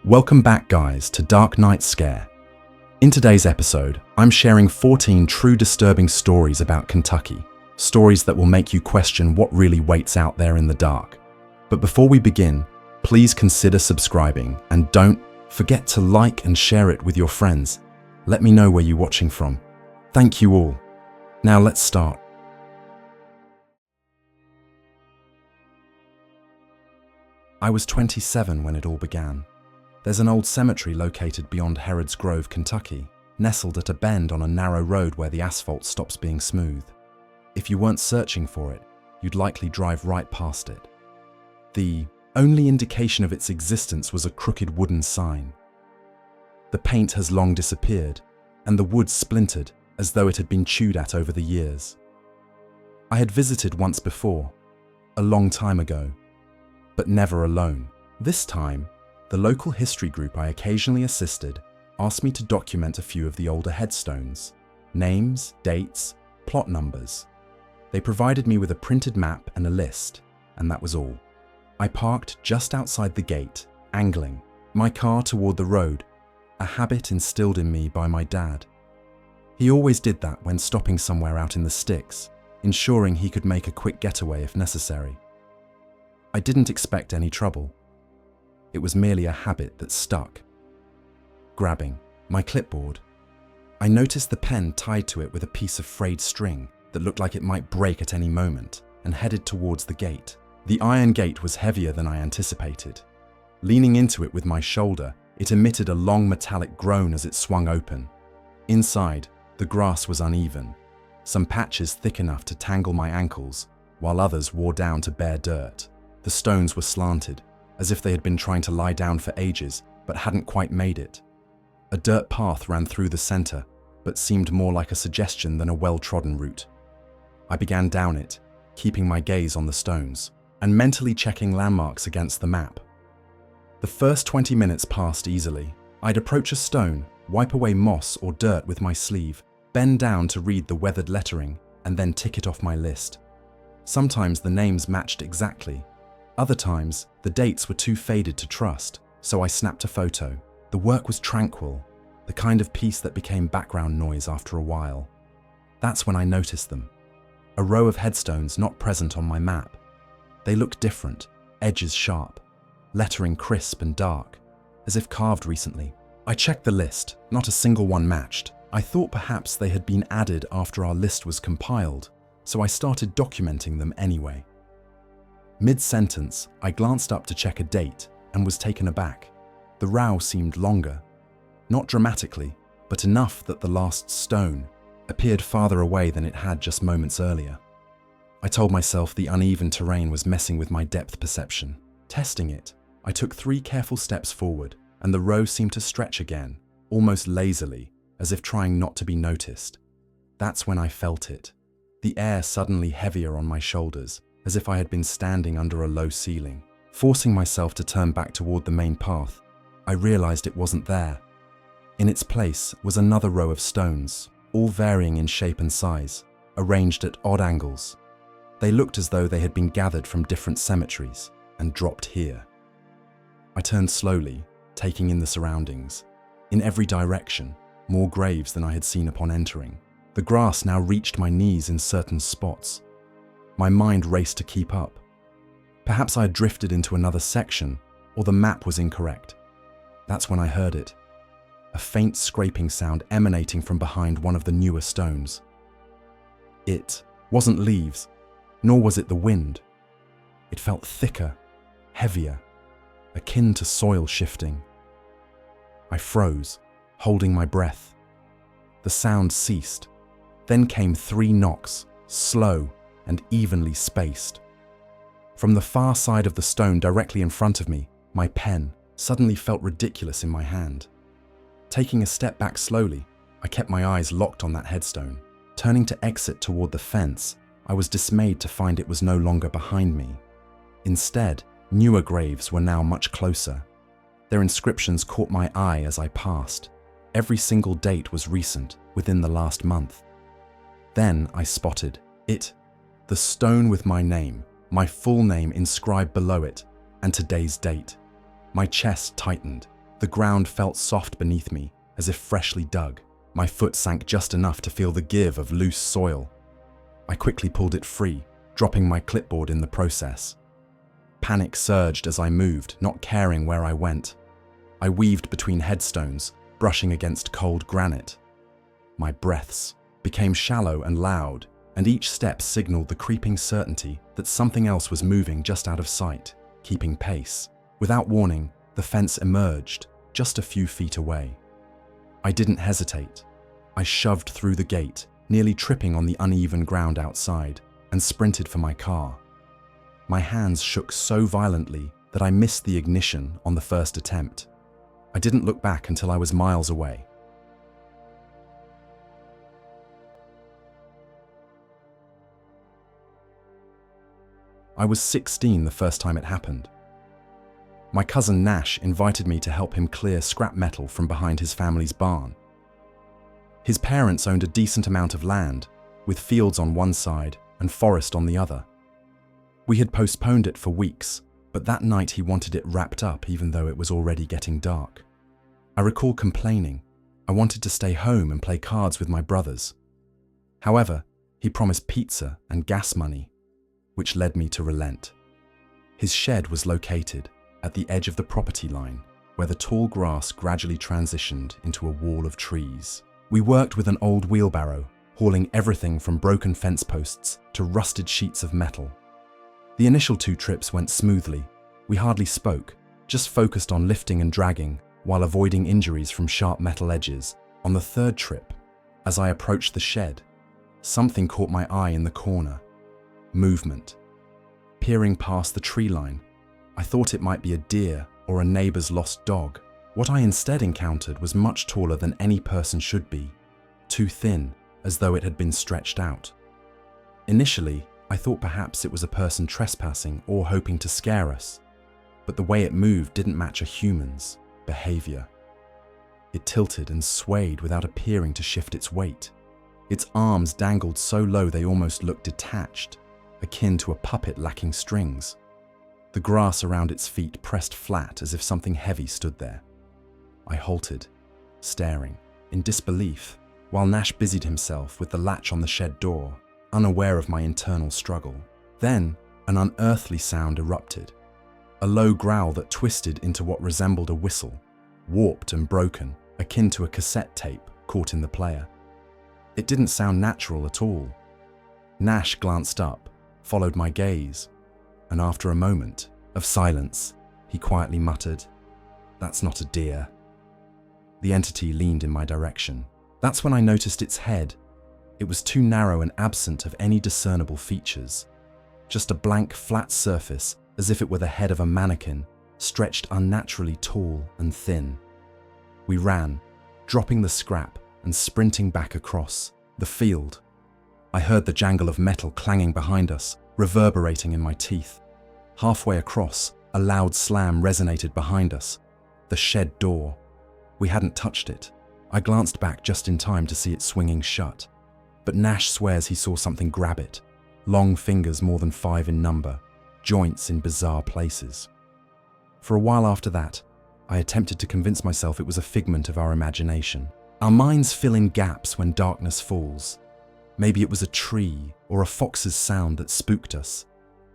Welcome back, guys, to Dark Night Scare. In today's episode, I'm sharing 14 true disturbing stories about Kentucky. Stories that will make you question what really waits out there in the dark. But before we begin, please consider subscribing and don't forget to like and share it with your friends. Let me know where you're watching from. Thank you all. Now let's start. I was 27 when it all began. There's an old cemetery located beyond Herod's Grove, Kentucky, nestled at a bend on a narrow road where the asphalt stops being smooth. If you weren't searching for it, you'd likely drive right past it. The only indication of its existence was a crooked wooden sign. The paint has long disappeared, and the wood splintered as though it had been chewed at over the years. I had visited once before, a long time ago, but never alone. This time, the local history group I occasionally assisted asked me to document a few of the older headstones, names, dates, plot numbers. They provided me with a printed map and a list, and that was all. I parked just outside the gate, angling my car toward the road, a habit instilled in me by my dad. He always did that when stopping somewhere out in the sticks, ensuring he could make a quick getaway if necessary. I didn't expect any trouble. It was merely a habit that stuck. Grabbing my clipboard, I noticed the pen tied to it with a piece of frayed string that looked like it might break at any moment, and headed towards the gate. The iron gate was heavier than I anticipated. Leaning into it with my shoulder, it emitted a long metallic groan as it swung open. Inside, the grass was uneven, some patches thick enough to tangle my ankles, while others wore down to bare dirt. The stones were slanted, as if they had been trying to lie down for ages, but hadn't quite made it. A dirt path ran through the center, but seemed more like a suggestion than a well-trodden route. I began down it, keeping my gaze on the stones, and mentally checking landmarks against the map. The first 20 minutes passed easily. I'd approach a stone, wipe away moss or dirt with my sleeve, bend down to read the weathered lettering, and then tick it off my list. Sometimes the names matched exactly. Other times, the dates were too faded to trust, so I snapped a photo. The work was tranquil, the kind of piece that became background noise after a while. That's when I noticed them. A row of headstones not present on my map. They looked different, edges sharp, lettering crisp and dark, as if carved recently. I checked the list, not a single one matched. I thought perhaps they had been added after our list was compiled, so I started documenting them anyway. Mid-sentence, I glanced up to check a date and was taken aback. The row seemed longer. Not dramatically, but enough that the last stone appeared farther away than it had just moments earlier. I told myself the uneven terrain was messing with my depth perception. Testing it, I took 3 careful steps forward, and the row seemed to stretch again, almost lazily, as if trying not to be noticed. That's when I felt it. The air suddenly heavier on my shoulders, as if I had been standing under a low ceiling. Forcing myself to turn back toward the main path, I realized it wasn't there. In its place was another row of stones, all varying in shape and size, arranged at odd angles. They looked as though they had been gathered from different cemeteries and dropped here. I turned slowly, taking in the surroundings. In every direction, more graves than I had seen upon entering. The grass now reached my knees in certain spots. My mind raced to keep up. Perhaps I had drifted into another section, or the map was incorrect. That's when I heard it. A faint scraping sound emanating from behind one of the newer stones. It wasn't leaves, nor was it the wind. It felt thicker, heavier, akin to soil shifting. I froze, holding my breath. The sound ceased. Then came 3 knocks, slow and evenly spaced. From the far side of the stone directly in front of me, my pen suddenly felt ridiculous in my hand. Taking a step back slowly, I kept my eyes locked on that headstone. Turning to exit toward the fence, I was dismayed to find it was no longer behind me. Instead, newer graves were now much closer. Their inscriptions caught my eye as I passed. Every single date was recent, within the last month. Then I spotted it. The stone with my name, my full name inscribed below it, and today's date. My chest tightened. The ground felt soft beneath me, as if freshly dug. My foot sank just enough to feel the give of loose soil. I quickly pulled it free, dropping my clipboard in the process. Panic surged as I moved, not caring where I went. I weaved between headstones, brushing against cold granite. My breaths became shallow and loud, and each step signaled the creeping certainty that something else was moving just out of sight, keeping pace. Without warning, the fence emerged, just a few feet away. I didn't hesitate. I shoved through the gate, nearly tripping on the uneven ground outside, and sprinted for my car. My hands shook so violently that I missed the ignition on the first attempt. I didn't look back until I was miles away. I was 16 the first time it happened. My cousin Nash invited me to help him clear scrap metal from behind his family's barn. His parents owned a decent amount of land, with fields on one side and forest on the other. We had postponed it for weeks, but that night he wanted it wrapped up even though it was already getting dark. I recall complaining. I wanted to stay home and play cards with my brothers. However, he promised pizza and gas money, which led me to relent. His shed was located at the edge of the property line, where the tall grass gradually transitioned into a wall of trees. We worked with an old wheelbarrow, hauling everything from broken fence posts to rusted sheets of metal. The initial 2 trips went smoothly. We hardly spoke, just focused on lifting and dragging while avoiding injuries from sharp metal edges. On the 3rd trip, as I approached the shed, something caught my eye in the corner. Movement. Peering past the tree line, I thought it might be a deer or a neighbor's lost dog. What I instead encountered was much taller than any person should be, too thin, as though it had been stretched out. Initially, I thought perhaps it was a person trespassing or hoping to scare us, but the way it moved didn't match a human's behavior. It tilted and swayed without appearing to shift its weight. Its arms dangled so low they almost looked detached, akin to a puppet lacking strings. The grass around its feet pressed flat as if something heavy stood there. I halted, staring, in disbelief, while Nash busied himself with the latch on the shed door, unaware of my internal struggle. Then, an unearthly sound erupted, a low growl that twisted into what resembled a whistle, warped and broken, akin to a cassette tape caught in the player. It didn't sound natural at all. Nash glanced up, followed my gaze, and after a moment of silence, he quietly muttered, "That's not a deer." The entity leaned in my direction. That's when I noticed its head. It was too narrow and absent of any discernible features. Just a blank, flat surface, as if it were the head of a mannequin, stretched unnaturally tall and thin. We ran, dropping the scrap and sprinting back across the field. I heard the jangle of metal clanging behind us, reverberating in my teeth. Halfway across, a loud slam resonated behind us. The shed door. We hadn't touched it. I glanced back just in time to see it swinging shut. But Nash swears he saw something grab it. Long fingers more than 5 in number, joints in bizarre places. For a while after that, I attempted to convince myself it was a figment of our imagination. Our minds fill in gaps when darkness falls. Maybe it was a tree or a fox's sound that spooked us.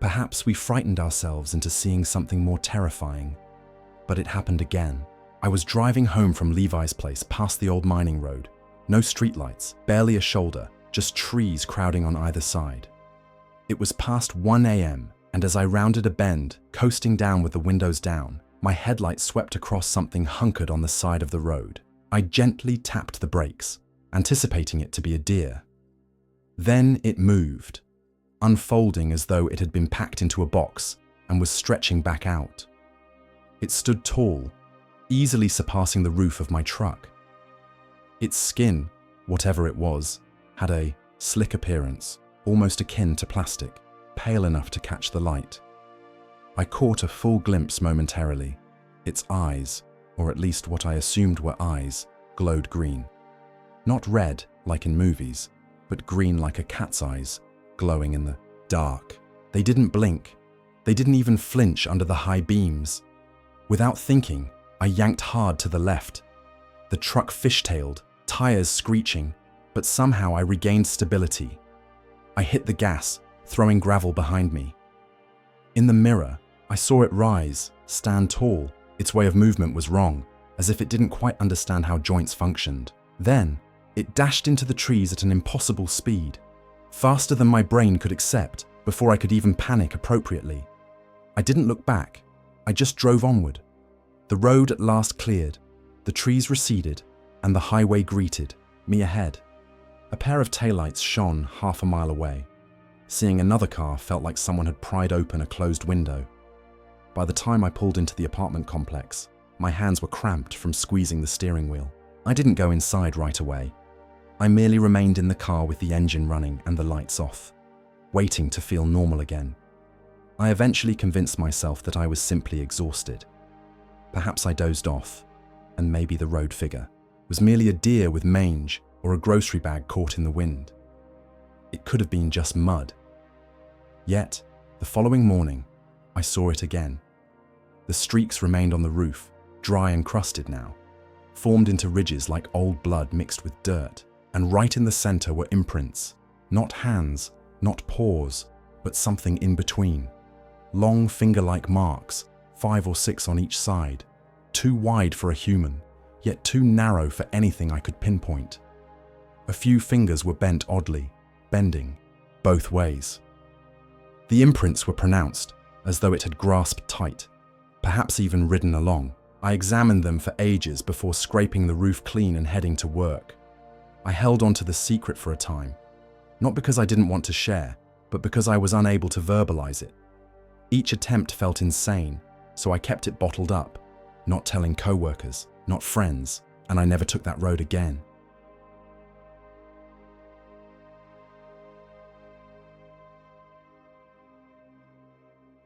Perhaps we frightened ourselves into seeing something more terrifying. But it happened again. I was driving home from Levi's place past the old mining road. No streetlights, barely a shoulder, just trees crowding on either side. It was past 1 a.m., and as I rounded a bend, coasting down with the windows down, my headlight swept across something hunkered on the side of the road. I gently tapped the brakes, anticipating it to be a deer. Then it moved, unfolding as though it had been packed into a box and was stretching back out. It stood tall, easily surpassing the roof of my truck. Its skin, whatever it was, had a slick appearance, almost akin to plastic, pale enough to catch the light. I caught a full glimpse momentarily. Its eyes, or at least what I assumed were eyes, glowed green. Not red, like in movies, but green like a cat's eyes, glowing in the dark. They didn't blink. They didn't even flinch under the high beams. Without thinking, I yanked hard to the left. The truck fishtailed, tires screeching, but somehow I regained stability. I hit the gas, throwing gravel behind me. In the mirror, I saw it rise, stand tall. Its way of movement was wrong, as if it didn't quite understand how joints functioned. Then, it dashed into the trees at an impossible speed, faster than my brain could accept, before I could even panic appropriately. I didn't look back. I just drove onward. The road at last cleared, the trees receded, and the highway greeted me ahead. A pair of taillights shone half a mile away. Seeing another car felt like someone had pried open a closed window. By the time I pulled into the apartment complex, my hands were cramped from squeezing the steering wheel. I didn't go inside right away. I merely remained in the car with the engine running and the lights off, waiting to feel normal again. I eventually convinced myself that I was simply exhausted. Perhaps I dozed off, and maybe the road figure was merely a deer with mange or a grocery bag caught in the wind. It could have been just mud. Yet, the following morning, I saw it again. The streaks remained on the roof, dry and crusted now, formed into ridges like old blood mixed with dirt, and right in the center were imprints, not hands, not paws, but something in between. Long finger-like marks, 5 or 6 on each side, too wide for a human, yet too narrow for anything I could pinpoint. A few fingers were bent oddly, bending, both ways. The imprints were pronounced, as though it had grasped tight, perhaps even ridden along. I examined them for ages before scraping the roof clean and heading to work. I held on to the secret for a time, not because I didn't want to share, but because I was unable to verbalize it. Each attempt felt insane, so I kept it bottled up, not telling co-workers, not friends, and I never took that road again.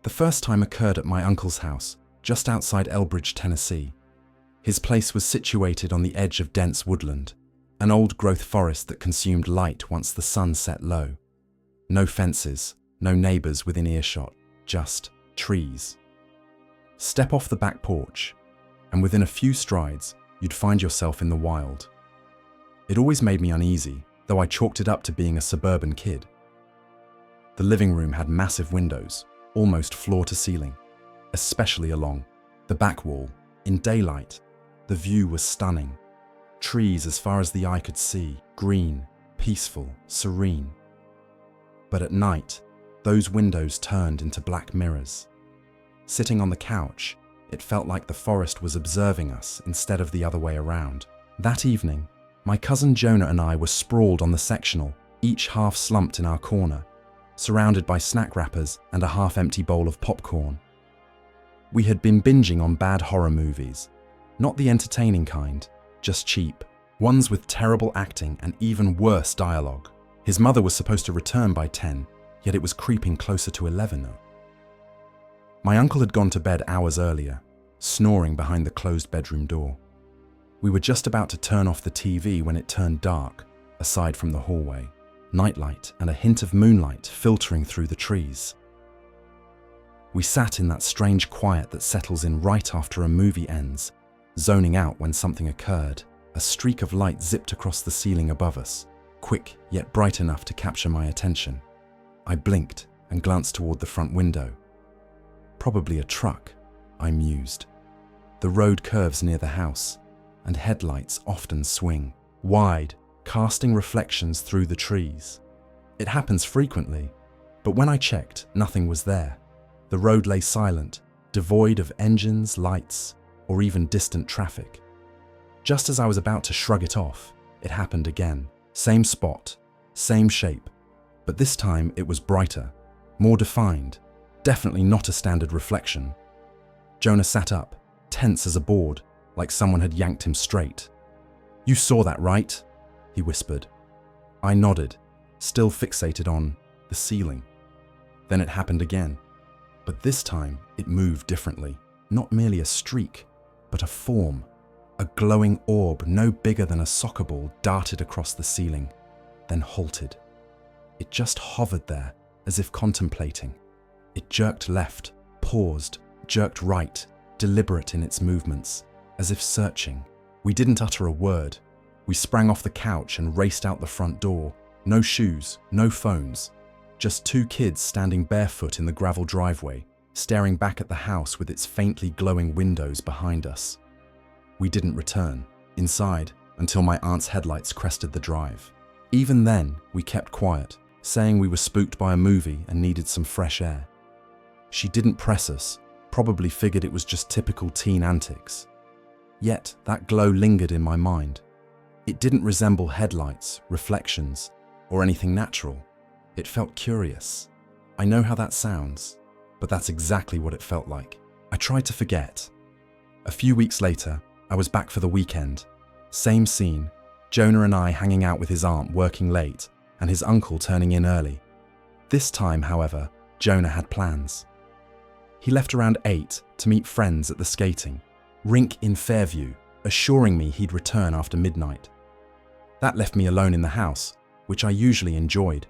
The first time occurred at my uncle's house, just outside Elbridge, Tennessee. His place was situated on the edge of dense woodland, an old-growth forest that consumed light once the sun set low. No fences, no neighbors within earshot, just trees. Step off the back porch, and within a few strides, you'd find yourself in the wild. It always made me uneasy, though I chalked it up to being a suburban kid. The living room had massive windows, almost floor to ceiling, especially along the back wall. In daylight, the view was stunning. Trees as far as the eye could see, green, peaceful, serene. But at night, those windows turned into black mirrors. Sitting on the couch, it felt like the forest was observing us instead of the other way around. That evening, my cousin Jonah and I were sprawled on the sectional, each half slumped in our corner, surrounded by snack wrappers and a half-empty bowl of popcorn. We had been binging on bad horror movies, not the entertaining kind, just cheap, ones with terrible acting and even worse dialogue. His mother was supposed to return by 10, yet it was creeping closer to 11 now. My uncle had gone to bed hours earlier, snoring behind the closed bedroom door. We were just about to turn off the TV when it turned dark, aside from the hallway. Nightlight and a hint of moonlight filtering through the trees. We sat in that strange quiet that settles in right after a movie ends, zoning out when something occurred. A streak of light zipped across the ceiling above us, quick yet bright enough to capture my attention. I blinked and glanced toward the front window. Probably a truck, I mused. The road curves near the house, and headlights often swing, wide, casting reflections through the trees. It happens frequently, but when I checked, nothing was there. The road lay silent, devoid of engines, lights, or even distant traffic. Just as I was about to shrug it off, it happened again. Same spot, same shape, but this time it was brighter, more defined, definitely not a standard reflection. Jonah sat up, tense as a board, like someone had yanked him straight. "You saw that, right?" he whispered. I nodded, still fixated on the ceiling. Then it happened again, but this time it moved differently. Not merely a streak, but a form. A glowing orb no bigger than a soccer ball darted across the ceiling, then halted. It just hovered there, as if contemplating. It jerked left, paused, jerked right, deliberate in its movements. as if searching. We didn't utter a word. We sprang off the couch and raced out the front door. No shoes, no phones. Just two kids standing barefoot in the gravel driveway, staring back at the house with its faintly glowing windows behind us. We didn't return inside until my aunt's headlights crested the drive. Even then, we kept quiet, saying we were spooked by a movie and needed some fresh air. She didn't press us, probably figured it was just typical teen antics. Yet, that glow lingered in my mind. It didn't resemble headlights, reflections, or anything natural. It felt curious. I know how that sounds, but that's exactly what it felt like. I tried to forget. A few weeks later, I was back for the weekend. Same scene, Jonah and I hanging out with his aunt working late, and his uncle turning in early. This time, however, Jonah had plans. He left around 8 to meet friends at the skating rink in Fairview, assuring me he'd return after midnight. That left me alone in the house, which I usually enjoyed.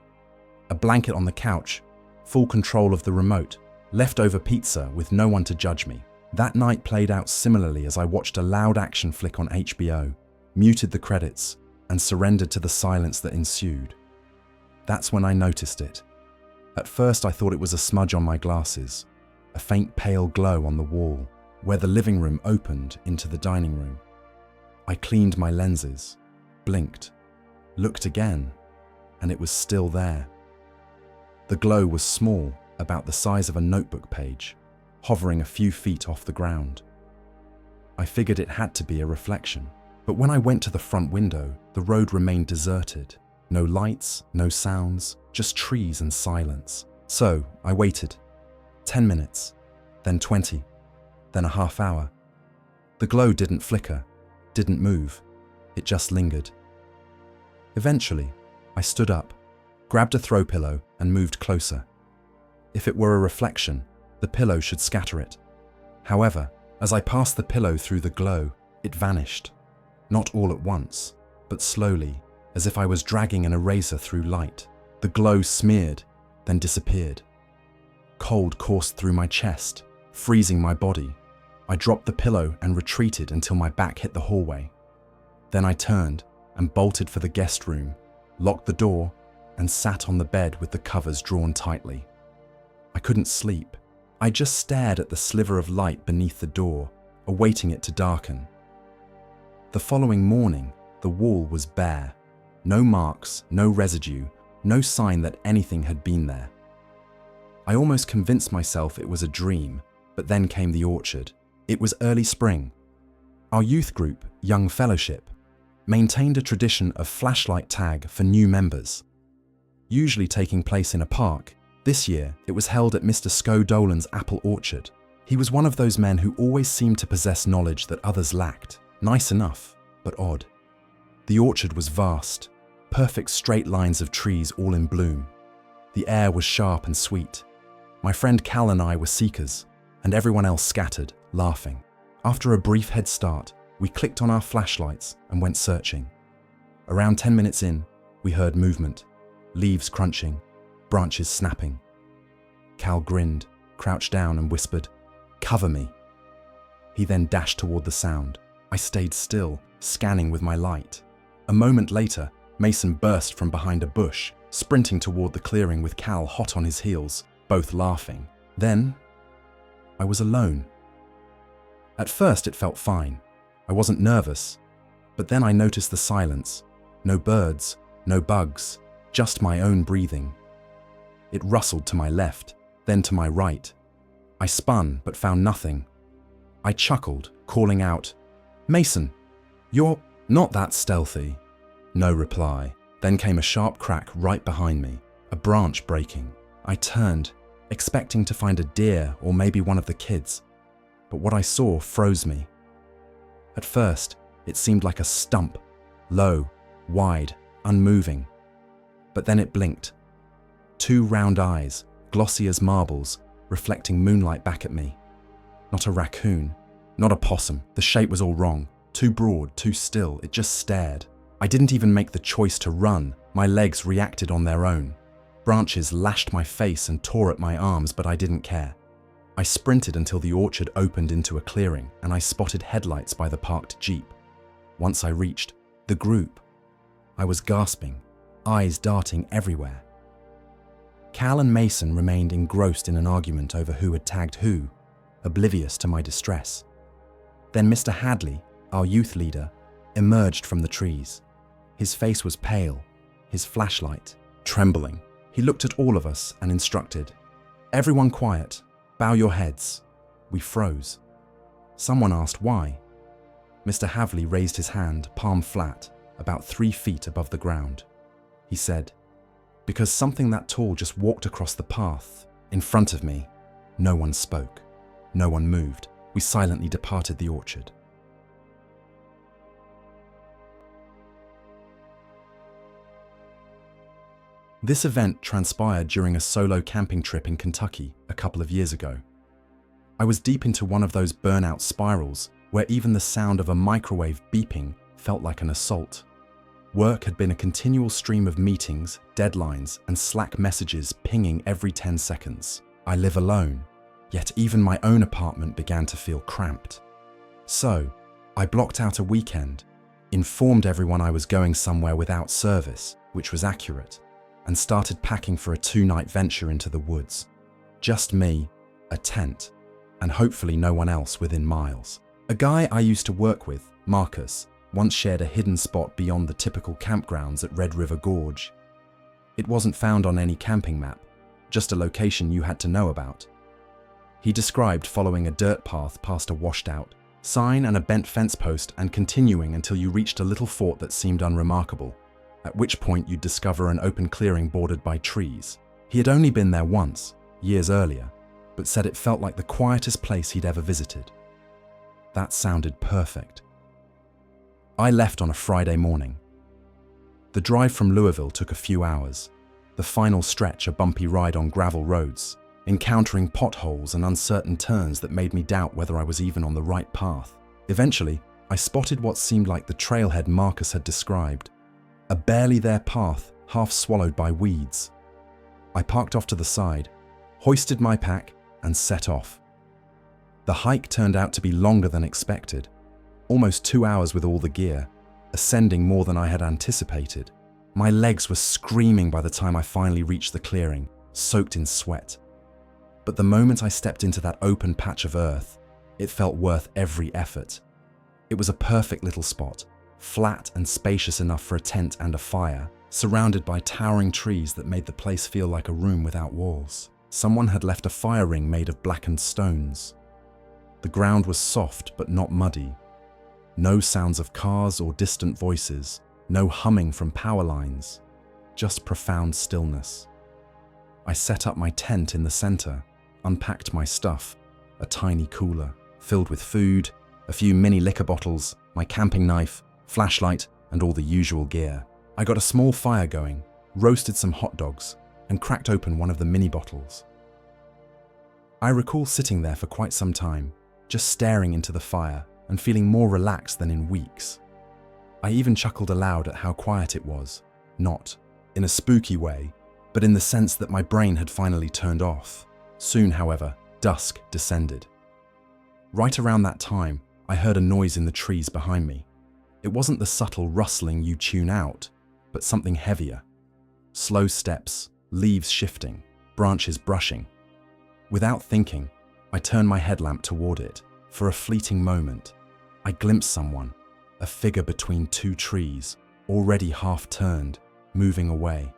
A blanket on the couch, full control of the remote, leftover pizza with no one to judge me. That night played out similarly as I watched a loud action flick on HBO, muted the credits, and surrendered to the silence that ensued. That's when I noticed it. At first I thought it was a smudge on my glasses, a faint pale glow on the wall, where the living room opened into the dining room. I cleaned my lenses, blinked, looked again, and it was still there. The glow was small, about the size of a notebook page, hovering a few feet off the ground. I figured it had to be a reflection, but when I went to the front window, the road remained deserted. No lights, no sounds, just trees and silence. So I waited. 10 minutes, then 20, then a half hour. The glow didn't flicker, didn't move. It just lingered. Eventually, I stood up, grabbed a throw pillow and moved closer. If it were a reflection, the pillow should scatter it. However, as I passed the pillow through the glow, it vanished. Not all at once, but slowly, as if I was dragging an eraser through light. The glow smeared, then disappeared. Cold coursed through my chest, freezing my body. I dropped the pillow and retreated until my back hit the hallway. Then I turned and bolted for the guest room, locked the door, and sat on the bed with the covers drawn tightly. I couldn't sleep. I just stared at the sliver of light beneath the door, awaiting it to darken. The following morning, the wall was bare. No marks, no residue, no sign that anything had been there. I almost convinced myself it was a dream, but then came the orchard. It was early spring. Our youth group, Young Fellowship, maintained a tradition of flashlight tag for new members. Usually taking place in a park, this year it was held at Mr. Sco Dolan's apple orchard. He was one of those men who always seemed to possess knowledge that others lacked. Nice enough, but odd. The orchard was vast, perfect straight lines of trees all in bloom. The air was sharp and sweet. My friend Cal and I were seekers, and everyone else scattered, laughing. After a brief head start, we clicked on our flashlights and went searching. Around 10 minutes in, we heard movement, leaves crunching, branches snapping. Cal grinned, crouched down and whispered, "Cover me." He then dashed toward the sound. I stayed still, scanning with my light. A moment later, Mason burst from behind a bush, sprinting toward the clearing with Cal hot on his heels, both laughing. Then, I was alone. At first it felt fine. I wasn't nervous, but then I noticed the silence. No birds, no bugs, just my own breathing. It rustled to my left, then to my right. I spun, but found nothing. I chuckled, calling out, "Mason, you're not that stealthy." No reply. Then came a sharp crack right behind me, a branch breaking. I turned, expecting to find a deer or maybe one of the kids, but what I saw froze me. At first, it seemed like a stump, low, wide, unmoving. But then it blinked. Two round eyes, glossy as marbles, reflecting moonlight back at me. Not a raccoon, not a possum. The shape was all wrong. Too broad, too still, it just stared. I didn't even make the choice to run. My legs reacted on their own. Branches lashed my face and tore at my arms, but I didn't care. I I sprinted until the orchard opened into a clearing and I spotted headlights by the parked Jeep. Once I reached the group, I was gasping, eyes darting everywhere. Cal and Mason remained engrossed in an argument over who had tagged who, oblivious to my distress. Then Mr. Hadley, our youth leader, emerged from the trees. His face was pale, his flashlight trembling. He looked at all of us and instructed, "Everyone quiet, bow your heads." We froze. Someone asked why. Mr. Hadley raised his hand, palm flat, about 3 feet above the ground. He said, "Because something that tall just walked across the path in front of me." No one spoke. No one moved. We silently departed the orchard. This event transpired during a solo camping trip in Kentucky a couple of years ago. I was deep into one of those burnout spirals where even the sound of a microwave beeping felt like an assault. Work had been a continual stream of meetings, deadlines, and Slack messages pinging every 10 seconds. I live alone, yet even my own apartment began to feel cramped. So, I blocked out a weekend, informed everyone I was going somewhere without service, which was accurate, and started packing for a 2-night venture into the woods. Just me, a tent, and hopefully no one else within miles. A guy I used to work with, Marcus, once shared a hidden spot beyond the typical campgrounds at Red River Gorge. It wasn't found on any camping map, just a location you had to know about. He described following a dirt path past a washed-out sign and a bent fence post and continuing until you reached a little fort that seemed unremarkable, at which point you'd discover an open clearing bordered by trees. He had only been there once, years earlier, but said it felt like the quietest place he'd ever visited. That sounded perfect. I left on a Friday morning. The drive from Louisville took a few hours, the final stretch a bumpy ride on gravel roads, encountering potholes and uncertain turns that made me doubt whether I was even on the right path. Eventually, I spotted what seemed like the trailhead Marcus had described, a barely there path half swallowed by weeds. I parked off to the side, hoisted my pack, and set off. The hike turned out to be longer than expected, almost 2 hours with all the gear, ascending more than I had anticipated. My legs were screaming by the time I finally reached the clearing, soaked in sweat. But the moment I stepped into that open patch of earth, it felt worth every effort. It was a perfect little spot, flat and spacious enough for a tent and a fire, surrounded by towering trees that made the place feel like a room without walls. Someone had left a fire ring made of blackened stones. The ground was soft but not muddy. No sounds of cars or distant voices, no humming from power lines, just profound stillness. I set up my tent in the center, unpacked my stuff, a tiny cooler filled with food, a few mini liquor bottles, my camping knife, flashlight, and all the usual gear. I got a small fire going, roasted some hot dogs, and cracked open one of the mini bottles. I recall sitting there for quite some time, just staring into the fire and feeling more relaxed than in weeks. I even chuckled aloud at how quiet it was, not in a spooky way, but in the sense that my brain had finally turned off. Soon, however, dusk descended. Right around that time, I heard a noise in the trees behind me. It wasn't the subtle rustling you tune out, but something heavier. Slow steps, leaves shifting, branches brushing. Without thinking, I turned my headlamp toward it. For a fleeting moment, I glimpsed someone, a figure between 2 trees, already half turned, moving away.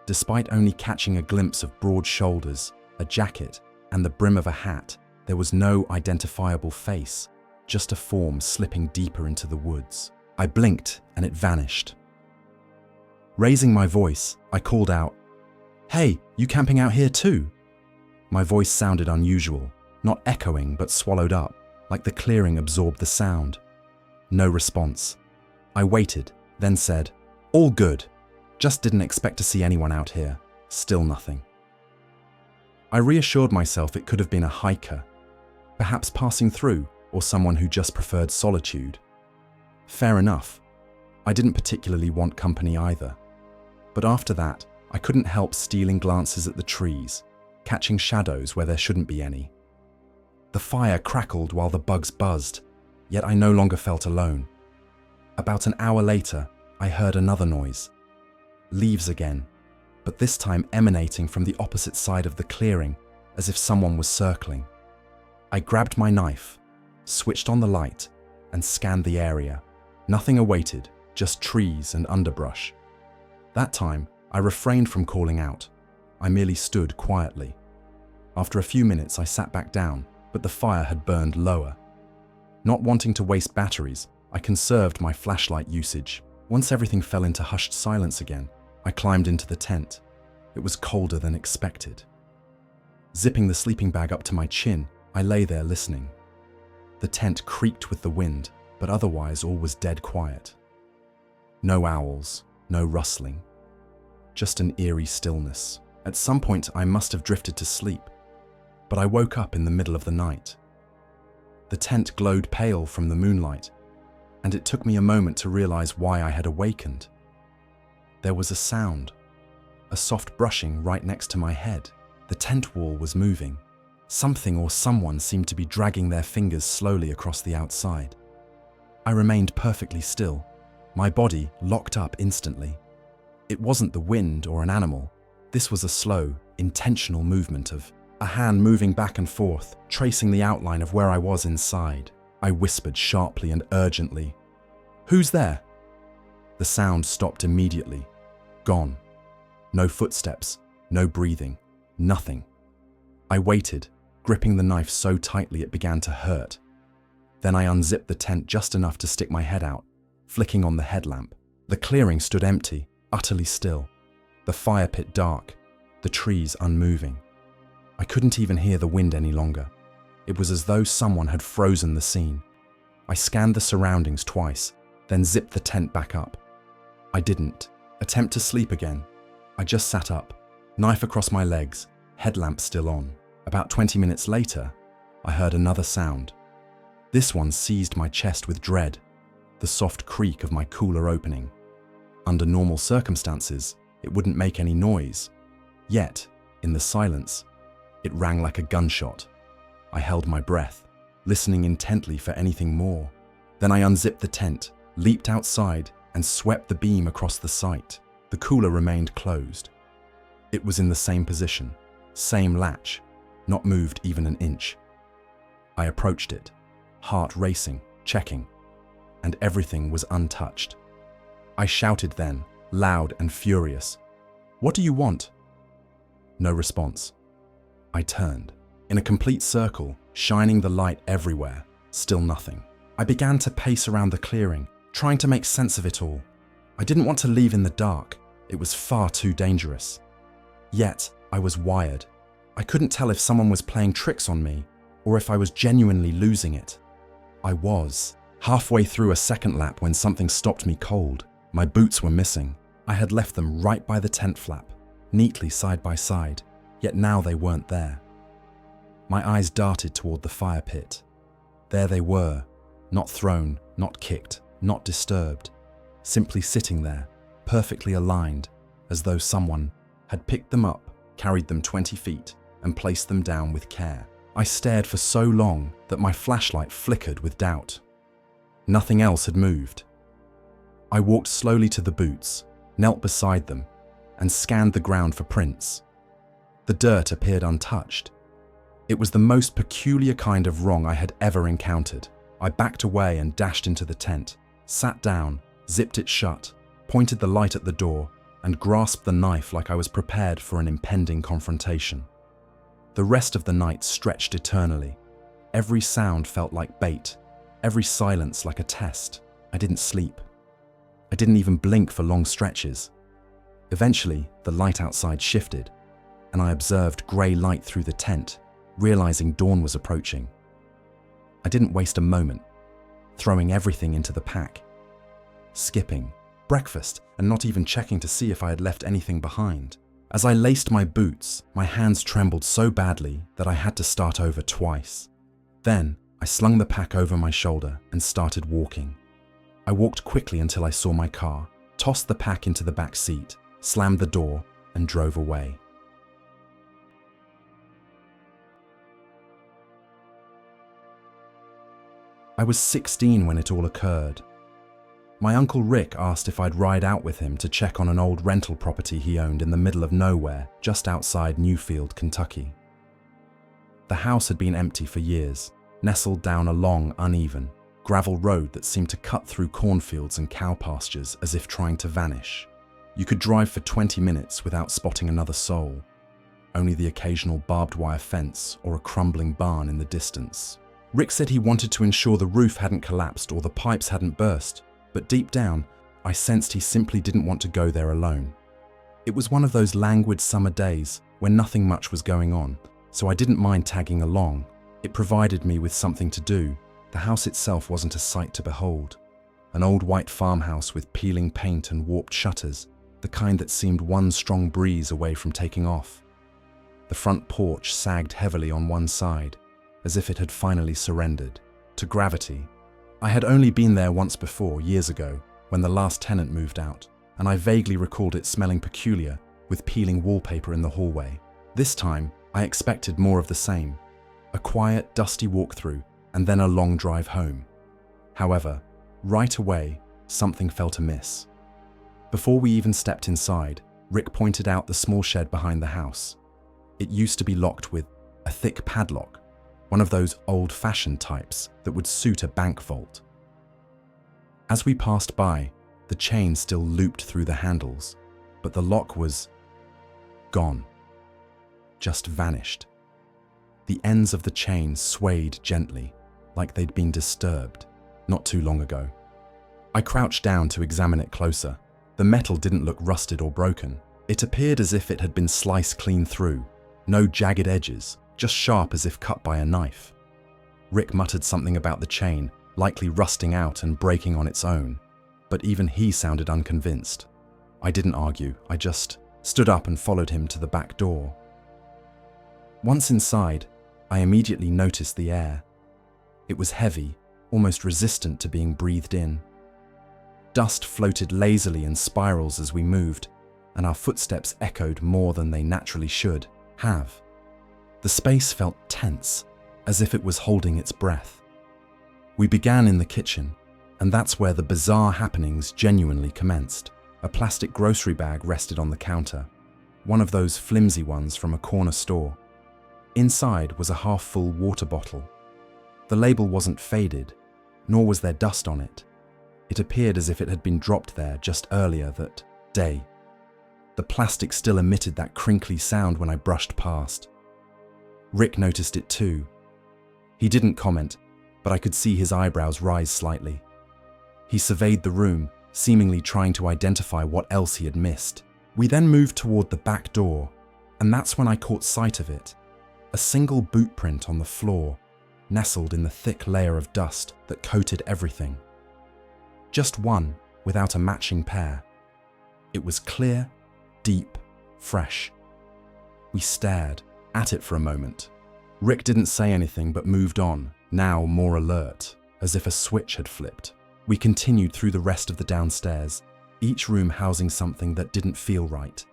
Despite only catching a glimpse of broad shoulders, a jacket, and the brim of a hat, there was no identifiable face, just a form slipping deeper into the woods. I blinked and it vanished. Raising my voice, I called out, "Hey, you camping out here too?" My voice sounded unusual, not echoing but swallowed up, like the clearing absorbed the sound. No response. I waited, then said, "All good. Just didn't expect to see anyone out here." Still nothing. I reassured myself it could have been a hiker, perhaps passing through, or someone who just preferred solitude. Fair enough. I didn't particularly want company either. But after that, I couldn't help stealing glances at the trees, catching shadows where there shouldn't be any. The fire crackled while the bugs buzzed, yet I no longer felt alone. About an hour later, I heard another noise. Leaves again, but this time emanating from the opposite side of the clearing, as if someone was circling. I grabbed my knife, switched on the light, and scanned the area. Nothing awaited, just trees and underbrush. That time, I refrained from calling out. I merely stood quietly. After a few minutes, I sat back down, but the fire had burned lower. Not wanting to waste batteries, I conserved my flashlight usage. Once everything fell into hushed silence again, I climbed into the tent. It was colder than expected. Zipping the sleeping bag up to my chin, I lay there listening. The tent creaked with the wind, but otherwise all was dead quiet. No owls, no rustling. Just an eerie stillness. At some point, I must have drifted to sleep, but I woke up in the middle of the night. The tent glowed pale from the moonlight, and it took me a moment to realize why I had awakened. There was a sound, a soft brushing right next to my head. The tent wall was moving. Something or someone seemed to be dragging their fingers slowly across the outside. I remained perfectly still, my body locked up instantly. It wasn't the wind or an animal. This was a slow, intentional movement of a hand moving back and forth, tracing the outline of where I was inside. I whispered sharply and urgently, "Who's there?" The sound stopped immediately. Gone. No footsteps, no breathing, nothing. I waited, gripping the knife so tightly it began to hurt. Then I unzipped the tent just enough to stick my head out, flicking on the headlamp. The clearing stood empty, utterly still. The fire pit dark, the trees unmoving. I couldn't even hear the wind any longer. It was as though someone had frozen the scene. I scanned the surroundings twice, then zipped the tent back up. I didn't attempt to sleep again. I just sat up, knife across my legs, headlamp still on. About 20 minutes later, I heard another sound. This one seized my chest with dread, the soft creak of my cooler opening. Under normal circumstances, it wouldn't make any noise. Yet, in the silence, it rang like a gunshot. I held my breath, listening intently for anything more. Then I unzipped the tent, leaped outside, and swept the beam across the site. The cooler remained closed. It was in the same position, same latch, not moved even an inch. I approached it, heart racing, checking, and everything was untouched. I shouted then, loud and furious, "What do you want?" No response. I turned. In a complete circle, shining the light everywhere, still nothing. I began to pace around the clearing, trying to make sense of it all. I didn't want to leave in the dark. It was far too dangerous. Yet, I was wired. I couldn't tell if someone was playing tricks on me, or if I was genuinely losing it. I was. Halfway through a second lap when something stopped me cold. My boots were missing. I had left them right by the tent flap, neatly side by side, yet now they weren't there. My eyes darted toward the fire pit. There they were, not thrown, not kicked, not disturbed, simply sitting there, perfectly aligned, as though someone had picked them up, carried them 20 feet, and placed them down with care. I stared for so long that my flashlight flickered with doubt. Nothing else had moved. I walked slowly to the boots, knelt beside them, and scanned the ground for prints. The dirt appeared untouched. It was the most peculiar kind of wrong I had ever encountered. I backed away and dashed into the tent, sat down, zipped it shut, pointed the light at the door, and grasped the knife like I was prepared for an impending confrontation. The rest of the night stretched eternally. Every sound felt like bait, every silence like a test. I didn't sleep. I didn't even blink for long stretches. Eventually, the light outside shifted, and I observed grey light through the tent, realizing dawn was approaching. I didn't waste a moment, throwing everything into the pack. Skipping, breakfast, and not even checking to see if I had left anything behind. As I laced my boots, my hands trembled so badly that I had to start over twice. Then, I slung the pack over my shoulder and started walking. I walked quickly until I saw my car, tossed the pack into the back seat, slammed the door, and drove away. I was 16 when it all occurred. My Uncle Rick asked if I'd ride out with him to check on an old rental property he owned in the middle of nowhere, just outside Newfield, Kentucky. The house had been empty for years, nestled down a long, uneven, gravel road that seemed to cut through cornfields and cow pastures as if trying to vanish. You could drive for 20 minutes without spotting another soul, only the occasional barbed wire fence or a crumbling barn in the distance. Rick said he wanted to ensure the roof hadn't collapsed or the pipes hadn't burst, but deep down, I sensed he simply didn't want to go there alone. It was one of those languid summer days when nothing much was going on, so I didn't mind tagging along. It provided me with something to do. The house itself wasn't a sight to behold. An old white farmhouse with peeling paint and warped shutters, the kind that seemed one strong breeze away from taking off. The front porch sagged heavily on one side, as if it had finally surrendered to gravity. I had only been there once before, years ago, when the last tenant moved out, and I vaguely recalled it smelling peculiar, with peeling wallpaper in the hallway. This time, I expected more of the same. A quiet, dusty walkthrough, and then a long drive home. However, right away, something felt amiss. Before we even stepped inside, Rick pointed out the small shed behind the house. It used to be locked with a thick padlock, one of those old-fashioned types that would suit a bank vault. As we passed by, the chain still looped through the handles, but the lock was gone. Just vanished. The ends of the chain swayed gently, like they'd been disturbed not too long ago. I crouched down to examine it closer. The metal didn't look rusted or broken. It appeared as if it had been sliced clean through. No jagged edges, just sharp as if cut by a knife. Rick muttered something about the chain, likely rusting out and breaking on its own, but even he sounded unconvinced. I didn't argue, I just stood up and followed him to the back door. Once inside, I immediately noticed the air. It was heavy, almost resistant to being breathed in. Dust floated lazily in spirals as we moved, and our footsteps echoed more than they naturally should have. The space felt tense, as if it was holding its breath. We began in the kitchen, and that's where the bizarre happenings genuinely commenced. A plastic grocery bag rested on the counter, one of those flimsy ones from a corner store. Inside was a half-full water bottle. The label wasn't faded, nor was there dust on it. It appeared as if it had been dropped there just earlier that day. The plastic still emitted that crinkly sound when I brushed past. Rick noticed it too. He didn't comment, but I could see his eyebrows rise slightly. He surveyed the room, seemingly trying to identify what else he had missed. We then moved toward the back door, and that's when I caught sight of it. A single boot print on the floor, nestled in the thick layer of dust that coated everything. Just one, without a matching pair. It was clear, deep, fresh. We stared at it for a moment. Rick didn't say anything but moved on, now more alert, as if a switch had flipped. We continued through the rest of the downstairs, each room housing something that didn't feel right.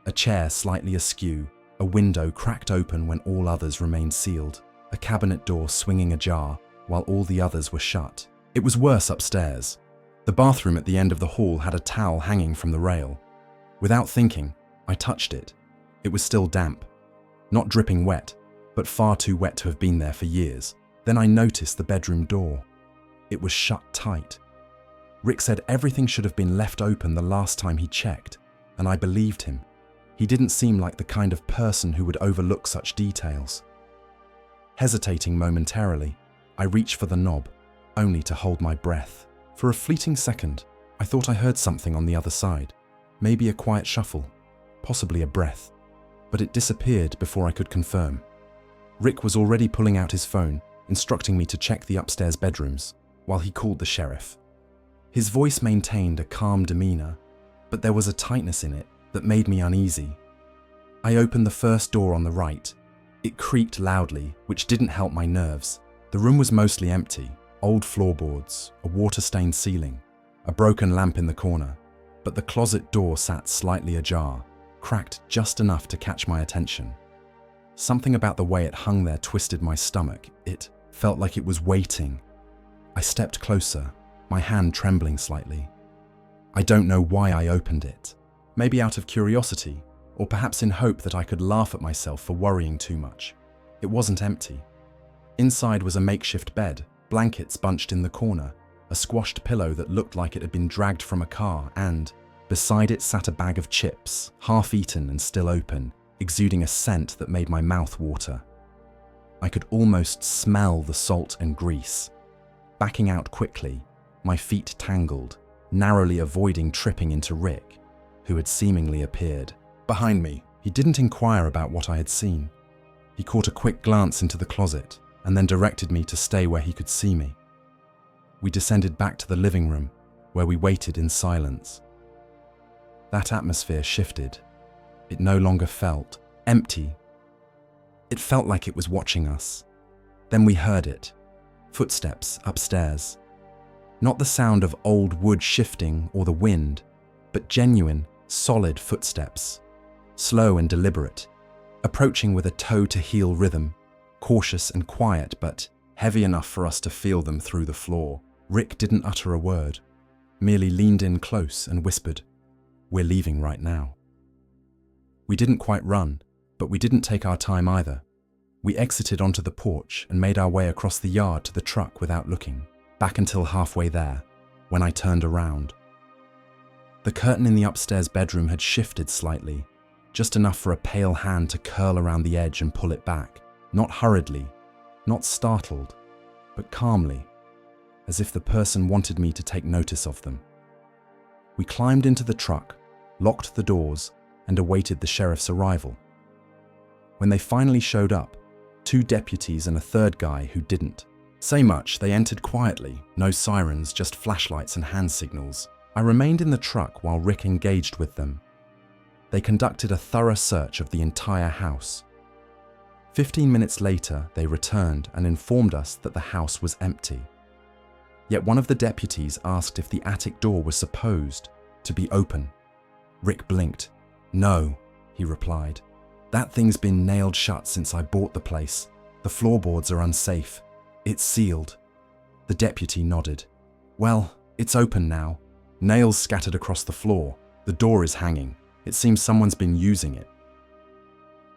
A chair slightly askew, a window cracked open when all others remained sealed, a cabinet door swinging ajar while all the others were shut. It was worse upstairs. The bathroom at the end of the hall had a towel hanging from the rail. Without thinking, I touched it. It was still damp. Not dripping wet, but far too wet to have been there for years. Then I noticed the bedroom door. It was shut tight. Rick said everything should have been left open the last time he checked, and I believed him. He didn't seem like the kind of person who would overlook such details. Hesitating momentarily, I reached for the knob, only to hold my breath. For a fleeting second, I thought I heard something on the other side. Maybe a quiet shuffle, possibly a breath, but it disappeared before I could confirm. Rick was already pulling out his phone, instructing me to check the upstairs bedrooms, while he called the sheriff. His voice maintained a calm demeanor, but there was a tightness in it that made me uneasy. I opened the first door on the right. It creaked loudly, which didn't help my nerves. The room was mostly empty, old floorboards, a water-stained ceiling, a broken lamp in the corner, but the closet door sat slightly ajar, cracked just enough to catch my attention. Something about the way it hung there twisted my stomach. It felt like it was waiting. I stepped closer, my hand trembling slightly. I don't know why I opened it. Maybe out of curiosity, or perhaps in hope that I could laugh at myself for worrying too much. It wasn't empty. Inside was a makeshift bed, blankets bunched in the corner, a squashed pillow that looked like it had been dragged from a car, and beside it sat a bag of chips, half-eaten and still open, exuding a scent that made my mouth water. I could almost smell the salt and grease. Backing out quickly, my feet tangled, narrowly avoiding tripping into Rick, who had seemingly appeared behind me. He didn't inquire about what I had seen. He caught a quick glance into the closet and then directed me to stay where he could see me. We descended back to the living room, where we waited in silence. That atmosphere shifted. It no longer felt empty. It felt like it was watching us. Then we heard it. Footsteps upstairs. Not the sound of old wood shifting or the wind, but genuine, solid footsteps. Slow and deliberate, approaching with a toe-to-heel rhythm, cautious and quiet, but heavy enough for us to feel them through the floor. Rick didn't utter a word, merely leaned in close and whispered, "We're leaving right now." We didn't quite run, but we didn't take our time either. We exited onto the porch and made our way across the yard to the truck without looking, back until halfway there, when I turned around. The curtain in the upstairs bedroom had shifted slightly, just enough for a pale hand to curl around the edge and pull it back, not hurriedly, not startled, but calmly, as if the person wanted me to take notice of them. We climbed into the truck, locked the doors, and awaited the sheriff's arrival. When they finally showed up, 2 deputies and a third guy who didn't say much, they entered quietly, no sirens, just flashlights and hand signals. I remained in the truck while Rick engaged with them. They conducted a thorough search of the entire house. 15 minutes later, they returned and informed us that the house was empty. Yet one of the deputies asked if the attic door was supposed to be open. Rick blinked. "No," he replied. "That thing's been nailed shut since I bought the place. The floorboards are unsafe. It's sealed." The deputy nodded. "Well, it's open now. Nails scattered across the floor. The door is hanging. It seems someone's been using it."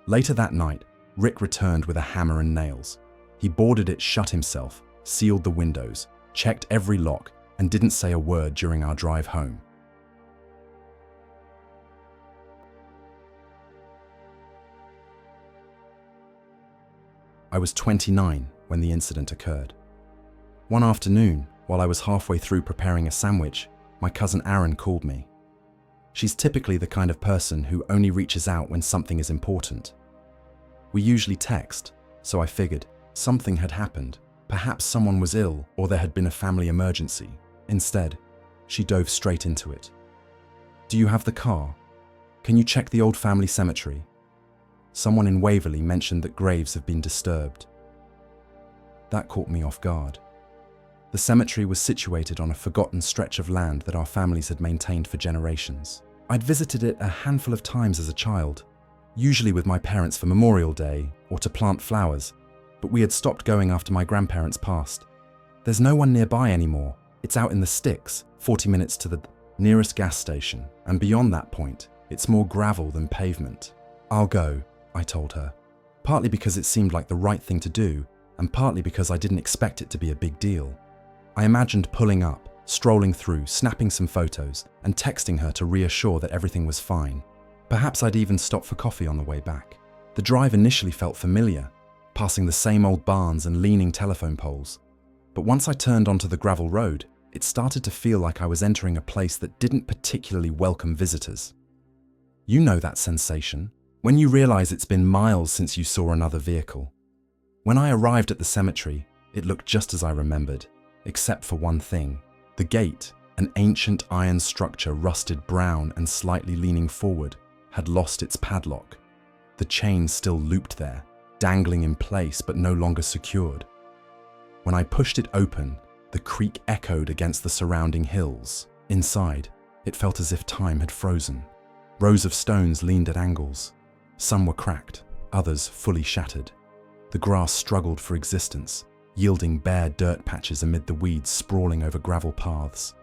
Later that night, Rick returned with a hammer and nails. He boarded it shut himself, sealed the windows, checked every lock, and didn't say a word during our drive home. I was 29 when the incident occurred. One afternoon, while I was halfway through preparing a sandwich, my cousin Aaron called me. She's typically the kind of person who only reaches out when something is important. We usually text, so I figured something had happened. Perhaps someone was ill or there had been a family emergency. Instead, she dove straight into it. "Do you have the car? Can you check the old family cemetery? Someone in Waverley mentioned that graves have been disturbed." That caught me off guard. The cemetery was situated on a forgotten stretch of land that our families had maintained for generations. I'd visited it a handful of times as a child, usually with my parents for Memorial Day or to plant flowers, but we had stopped going after my grandparents passed. "There's no one nearby anymore. It's out in the sticks, 40 minutes to the nearest gas station, and beyond that point, it's more gravel than pavement." "I'll go," I told her, partly because it seemed like the right thing to do, and partly because I didn't expect it to be a big deal. I imagined pulling up, strolling through, snapping some photos, and texting her to reassure that everything was fine. Perhaps I'd even stop for coffee on the way back. The drive initially felt familiar, passing the same old barns and leaning telephone poles. But once I turned onto the gravel road, it started to feel like I was entering a place that didn't particularly welcome visitors. You know that sensation, when you realize it's been miles since you saw another vehicle. When I arrived at the cemetery, it looked just as I remembered, except for one thing. The gate, an ancient iron structure rusted brown and slightly leaning forward, had lost its padlock. The chain still looped there, dangling in place but no longer secured. When I pushed it open, the creak echoed against the surrounding hills. Inside, it felt as if time had frozen. Rows of stones leaned at angles. Some were cracked, others fully shattered. The grass struggled for existence, yielding bare dirt patches amid the weeds sprawling over gravel paths.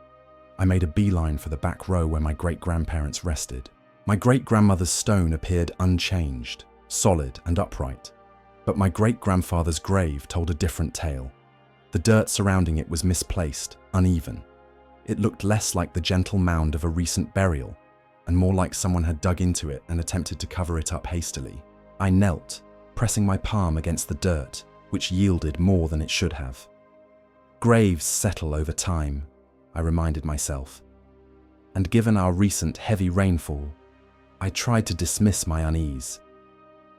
I made a beeline for the back row where my great-grandparents rested. My great-grandmother's stone appeared unchanged, solid and upright, but my great-grandfather's grave told a different tale. The dirt surrounding it was misplaced, uneven. It looked less like the gentle mound of a recent burial, and more like someone had dug into it and attempted to cover it up hastily. I knelt, pressing my palm against the dirt, which yielded more than it should have. Graves settle over time, I reminded myself. And given our recent heavy rainfall, I tried to dismiss my unease.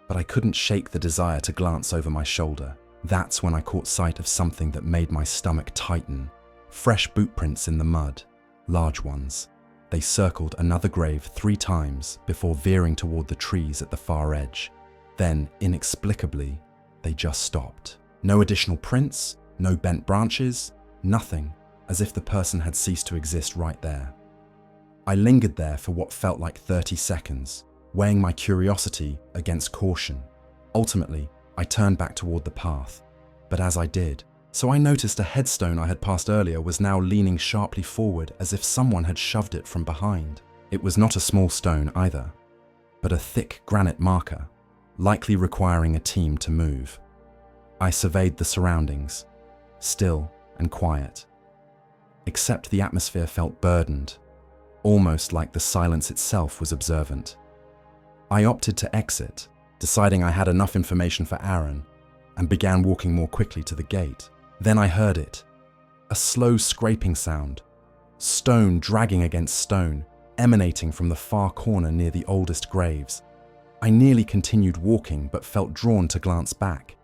But I couldn't shake the desire to glance over my shoulder. That's when I caught sight of something that made my stomach tighten. Fresh boot prints in the mud, large ones. They circled another grave 3 times before veering toward the trees at the far edge. Then, inexplicably, they just stopped. No additional prints, no bent branches, nothing, as if the person had ceased to exist right there. I lingered there for what felt like 30 seconds, weighing my curiosity against caution. Ultimately, I turned back toward the path, but as I did, so I noticed a headstone I had passed earlier was now leaning sharply forward as if someone had shoved it from behind. It was not a small stone either, but a thick granite marker, likely requiring a team to move. I surveyed the surroundings, still and quiet, except the atmosphere felt burdened, almost like the silence itself was observant. I opted to exit, deciding I had enough information for Aaron, and began walking more quickly to the gate. Then I heard it, a slow scraping sound, stone dragging against stone, emanating from the far corner near the oldest graves. I nearly continued walking but felt drawn to glance back.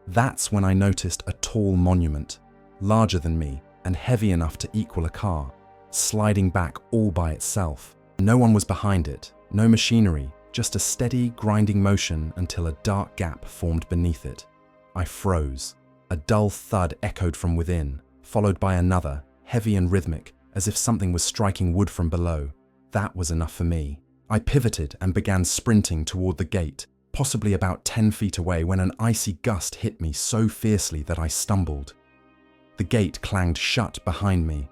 That's when I noticed a tall monument, larger than me and heavy enough to equal a car, sliding back all by itself. No one was behind it, no machinery, just a steady, grinding motion until a dark gap formed beneath it. I froze. A dull thud echoed from within, followed by another, heavy and rhythmic, as if something was striking wood from below. That was enough for me. I pivoted and began sprinting toward the gate, possibly about 10 feet away when an icy gust hit me so fiercely that I stumbled. The gate clanged shut behind me.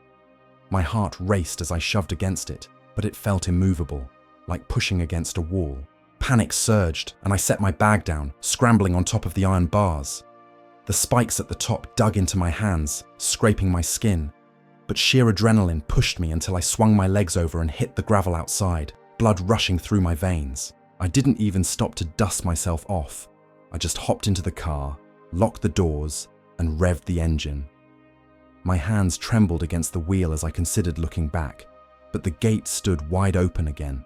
My heart raced as I shoved against it, but it felt immovable, like pushing against a wall. Panic surged, and I set my bag down, scrambling on top of the iron bars. The spikes at the top dug into my hands, scraping my skin, but sheer adrenaline pushed me until I swung my legs over and hit the gravel outside, blood rushing through my veins. I didn't even stop to dust myself off. I just hopped into the car, locked the doors, and revved the engine. My hands trembled against the wheel as I considered looking back, but the gate stood wide open again.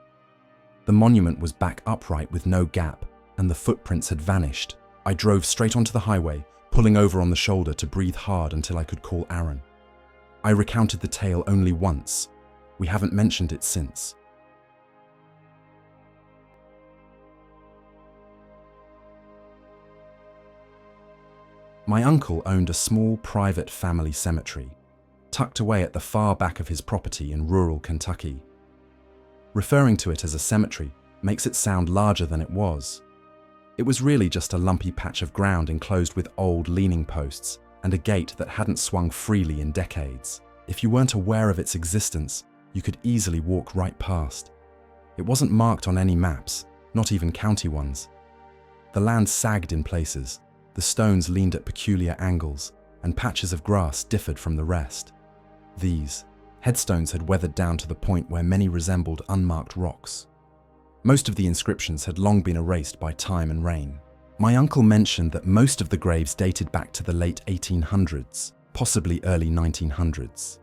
The monument was back upright with no gap, and the footprints had vanished. I drove straight onto the highway, pulling over on the shoulder to breathe hard until I could call Aaron. I recounted the tale only once. We haven't mentioned it since. My uncle owned a small private family cemetery, tucked away at the far back of his property in rural Kentucky. Referring to it as a cemetery makes it sound larger than it was. It was really just a lumpy patch of ground enclosed with old leaning posts and a gate that hadn't swung freely in decades. If you weren't aware of its existence, you could easily walk right past. It wasn't marked on any maps, not even county ones. The land sagged in places, the stones leaned at peculiar angles, and patches of grass differed from the rest. These headstones had weathered down to the point where many resembled unmarked rocks. Most of the inscriptions had long been erased by time and rain. My uncle mentioned that most of the graves dated back to the late 1800s, possibly early 1900s.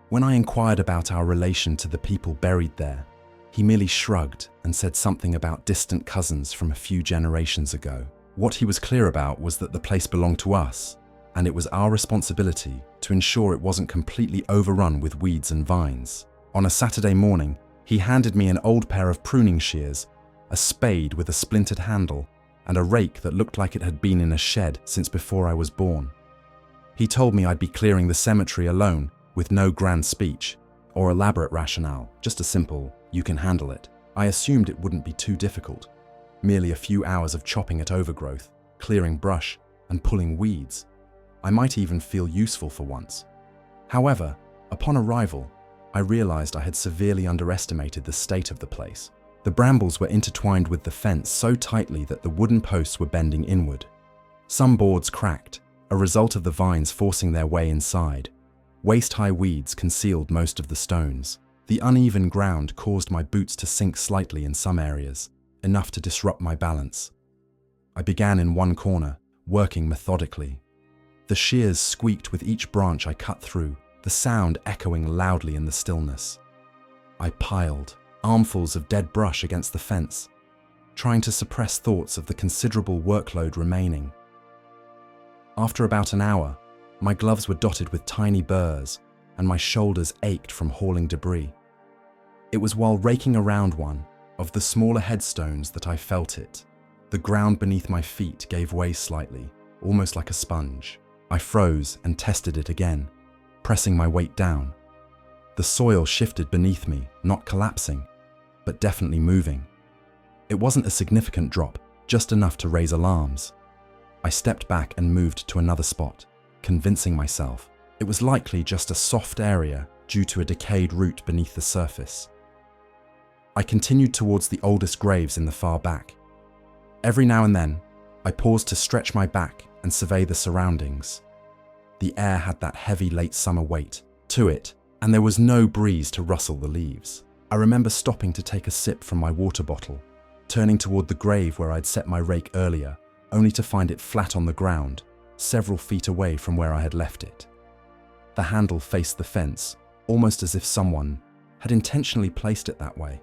When I inquired about our relation to the people buried there, he merely shrugged and said something about distant cousins from a few generations ago. What he was clear about was that the place belonged to us, and it was our responsibility to ensure it wasn't completely overrun with weeds and vines. On a Saturday morning, he handed me an old pair of pruning shears, a spade with a splintered handle, and a rake that looked like it had been in a shed since before I was born. He told me I'd be clearing the cemetery alone, with no grand speech or elaborate rationale, just a simple, "you can handle it." I assumed it wouldn't be too difficult, merely a few hours of chopping at overgrowth, clearing brush, and pulling weeds. I might even feel useful for once. However, upon arrival, I realized I had severely underestimated the state of the place. The brambles were intertwined with the fence so tightly that the wooden posts were bending inward. Some boards cracked, a result of the vines forcing their way inside. Waist-high weeds concealed most of the stones. The uneven ground caused my boots to sink slightly in some areas, enough to disrupt my balance. I began in one corner, working methodically. The shears squeaked with each branch I cut through, the sound echoing loudly in the stillness. I piled armfuls of dead brush against the fence, trying to suppress thoughts of the considerable workload remaining. After about an hour, my gloves were dotted with tiny burrs, and my shoulders ached from hauling debris. It was while raking around one of the smaller headstones that I felt it. The ground beneath my feet gave way slightly, almost like a sponge. I froze and tested it again, pressing my weight down. The soil shifted beneath me, not collapsing, but definitely moving. It wasn't a significant drop, just enough to raise alarms. I stepped back and moved to another spot, convincing myself it was likely just a soft area due to a decayed root beneath the surface. I continued towards the oldest graves in the far back. Every now and then, I paused to stretch my back and survey the surroundings. The air had that heavy late summer weight to it, and there was no breeze to rustle the leaves. I remember stopping to take a sip from my water bottle, turning toward the grave where I'd set my rake earlier, only to find it flat on the ground, several feet away from where I had left it. The handle faced the fence, almost as if someone had intentionally placed it that way.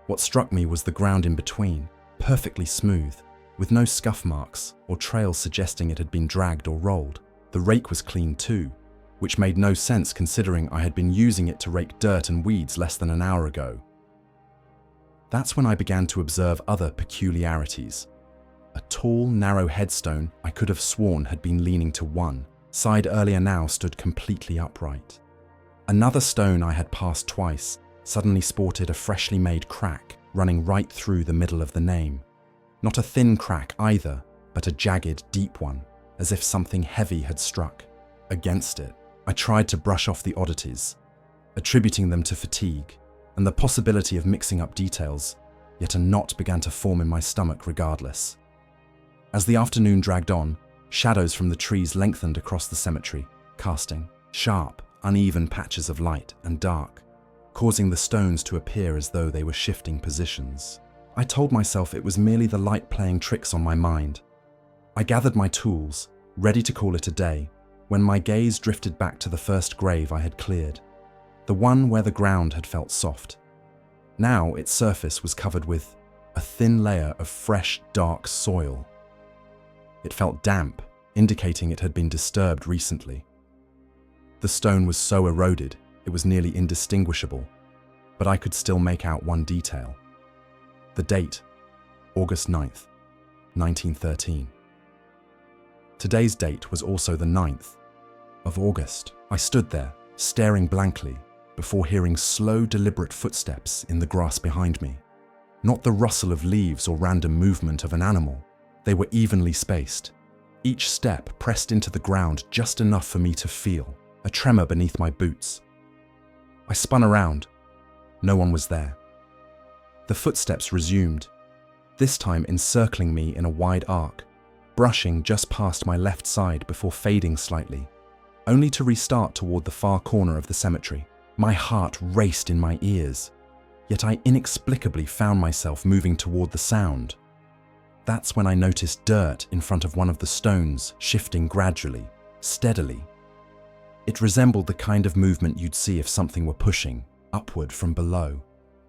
What struck me was the ground in between, perfectly smooth, with no scuff marks or trails suggesting it had been dragged or rolled. The rake was clean too, which made no sense considering I had been using it to rake dirt and weeds less than an hour ago. That's when I began to observe other peculiarities. A tall, narrow headstone I could have sworn had been leaning to one side earlier now stood completely upright. Another stone I had passed twice suddenly sported a freshly made crack running right through the middle of the name. Not a thin crack either, but a jagged, deep one, as if something heavy had struck against it. I tried to brush off the oddities, attributing them to fatigue and the possibility of mixing up details, yet a knot began to form in my stomach regardless. As the afternoon dragged on, shadows from the trees lengthened across the cemetery, casting sharp, uneven patches of light and dark, causing the stones to appear as though they were shifting positions. I told myself it was merely the light playing tricks on my mind. I gathered my tools, ready to call it a day, when my gaze drifted back to the first grave I had cleared, the one where the ground had felt soft. Now its surface was covered with a thin layer of fresh, dark soil. It felt damp, indicating it had been disturbed recently. The stone was so eroded, it was nearly indistinguishable, but I could still make out one detail. The date, August 9th, 1913. Today's date was also the 9th of August. I stood there, staring blankly, before hearing slow, deliberate footsteps in the grass behind me. Not the rustle of leaves or random movement of an animal. They were evenly spaced. Each step pressed into the ground just enough for me to feel a tremor beneath my boots. I spun around. No one was there. The footsteps resumed, this time encircling me in a wide arc, brushing just past my left side before fading slightly, only to restart toward the far corner of the cemetery. My heart raced in my ears, yet I inexplicably found myself moving toward the sound. That's when I noticed dirt in front of one of the stones shifting gradually, steadily. It resembled the kind of movement you'd see if something were pushing upward from below.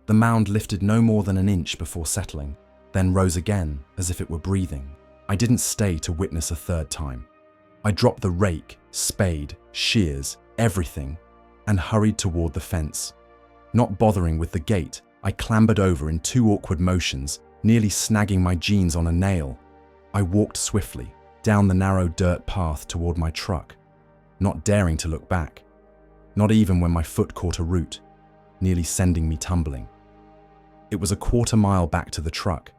The mound lifted no more than an inch before settling, then rose again as if it were breathing. I didn't stay to witness a third time. I dropped the rake, spade, shears, everything, and hurried toward the fence. Not bothering with the gate, I clambered over in two awkward motions, nearly snagging my jeans on a nail. I walked swiftly down the narrow dirt path toward my truck, not daring to look back, not even when my foot caught a root, nearly sending me tumbling. It was a quarter-mile back to the truck,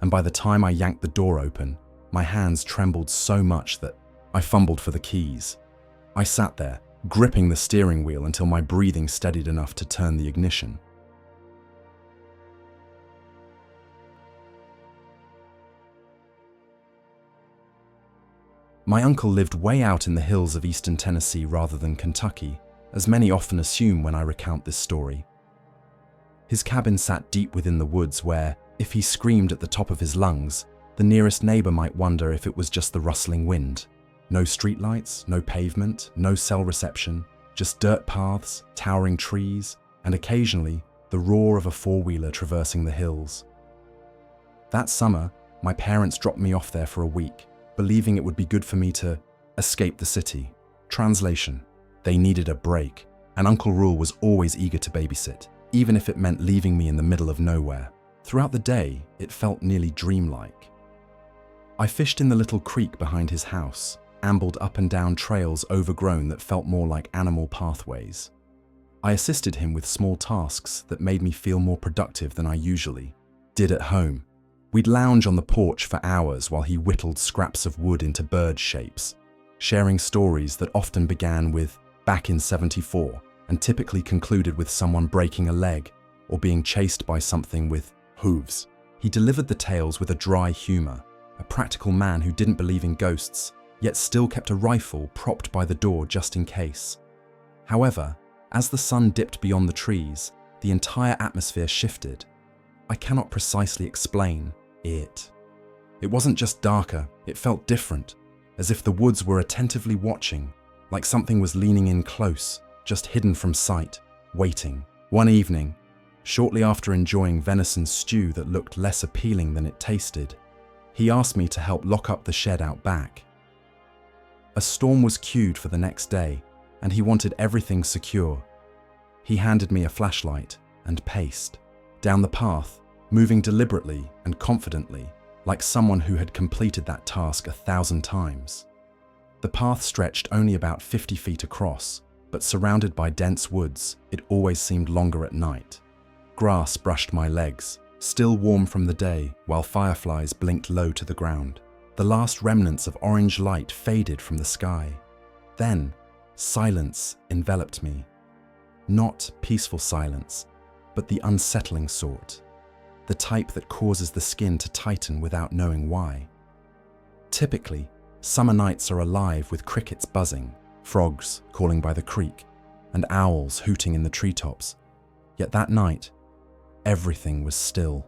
and by the time I yanked the door open, my hands trembled so much that I fumbled for the keys. I sat there, gripping the steering wheel until my breathing steadied enough to turn the ignition. My uncle lived way out in the hills of eastern Tennessee rather than Kentucky, as many often assume when I recount this story. His cabin sat deep within the woods where, if he screamed at the top of his lungs, the nearest neighbor might wonder if it was just the rustling wind. No streetlights, no pavement, no cell reception, just dirt paths, towering trees, and occasionally the roar of a four-wheeler traversing the hills. That summer, my parents dropped me off there for a week, believing it would be good for me to escape the city. Translation: they needed a break, and Uncle Rule was always eager to babysit, even if it meant leaving me in the middle of nowhere. Throughout the day, it felt nearly dreamlike. I fished in the little creek behind his house, ambled up and down trails overgrown that felt more like animal pathways. I assisted him with small tasks that made me feel more productive than I usually did at home. We'd lounge on the porch for hours while he whittled scraps of wood into bird shapes, sharing stories that often began with "back in '74" and typically concluded with someone breaking a leg or being chased by something with hooves. He delivered the tales with a dry humor, a practical man who didn't believe in ghosts, yet still kept a rifle propped by the door just in case. However, as the sun dipped beyond the trees, the entire atmosphere shifted. I cannot precisely explain it. It wasn't just darker, it felt different, as if the woods were attentively watching, like something was leaning in close, just hidden from sight, waiting. One evening, shortly after enjoying venison stew that looked less appealing than it tasted, he asked me to help lock up the shed out back. A storm was queued for the next day, and he wanted everything secure. He handed me a flashlight and paced down the path, moving deliberately and confidently, like someone who had completed that task 1,000 times. The path stretched only about 50 feet across, but surrounded by dense woods, it always seemed longer at night. Grass brushed my legs, still warm from the day, while fireflies blinked low to the ground. The last remnants of orange light faded from the sky. Then, silence enveloped me. Not peaceful silence, but the unsettling sort. The type that causes the skin to tighten without knowing why. Typically, summer nights are alive with crickets buzzing, frogs calling by the creek, and owls hooting in the treetops. Yet that night, everything was still.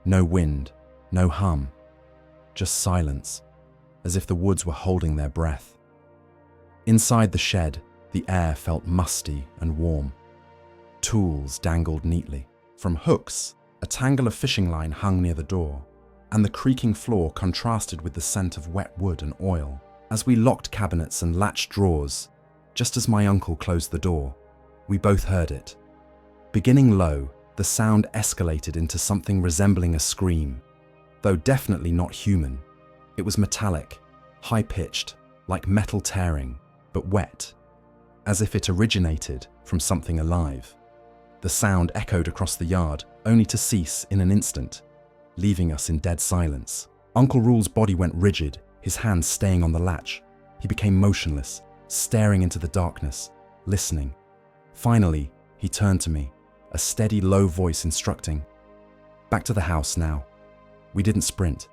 No wind, no hum, just silence, as if the woods were holding their breath. Inside the shed, the air felt musty and warm. Tools dangled neatly. From hooks, a tangle of fishing line hung near the door, and the creaking floor contrasted with the scent of wet wood and oil. As we locked cabinets and latched drawers, just as my uncle closed the door, we both heard it. Beginning low, the sound escalated into something resembling a scream, though definitely not human. It was metallic, high-pitched, like metal tearing, but wet, as if it originated from something alive. The sound echoed across the yard, only to cease in an instant, leaving us in dead silence. Uncle Rule's body went rigid, his hands staying on the latch. He became motionless, staring into the darkness, listening. Finally, he turned to me, a steady, low voice instructing, "Back to the house now." We didn't sprint,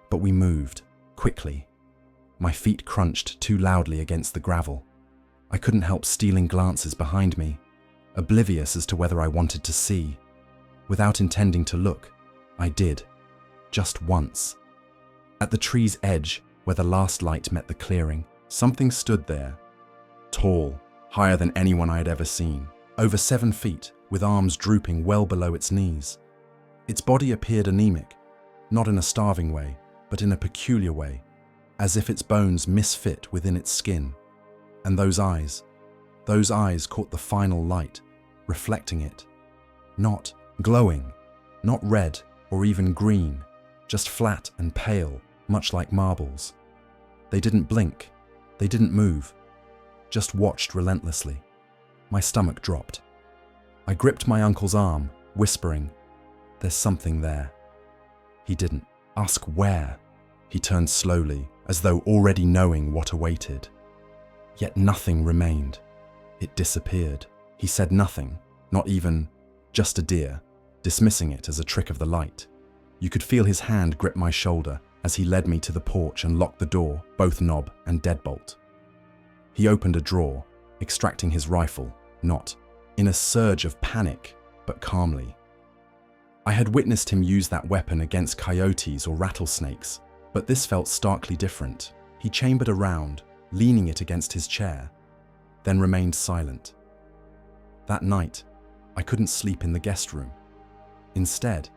but we moved, quickly. My feet crunched too loudly against the gravel. I couldn't help stealing glances behind me, oblivious as to whether I wanted to see. Without intending to look, I did, just once. At the tree's edge, where the last light met the clearing, something stood there. Tall, higher than anyone I had ever seen, over 7 feet, with arms drooping well below its knees. Its body appeared anemic, not in a starving way, but in a peculiar way, as if its bones misfit within its skin. And those eyes caught the final light, reflecting it. Not glowing, not red or even green, just flat and pale, much like marbles. They didn't blink, they didn't move, just watched relentlessly. My stomach dropped. I gripped my uncle's arm, whispering, "There's something there." He didn't ask where. He turned slowly as though already knowing what awaited. Yet nothing remained. It disappeared. He said nothing, not even, "Just a deer," dismissing it as a trick of the light. You could feel his hand grip my shoulder as he led me to the porch and locked the door, both knob and deadbolt. He opened a drawer, extracting his rifle, not in a surge of panic, but calmly. I had witnessed him use that weapon against coyotes or rattlesnakes, but this felt starkly different. He chambered around, leaning it against his chair, then remained silent. That night, I couldn't sleep in the guest room. Instead,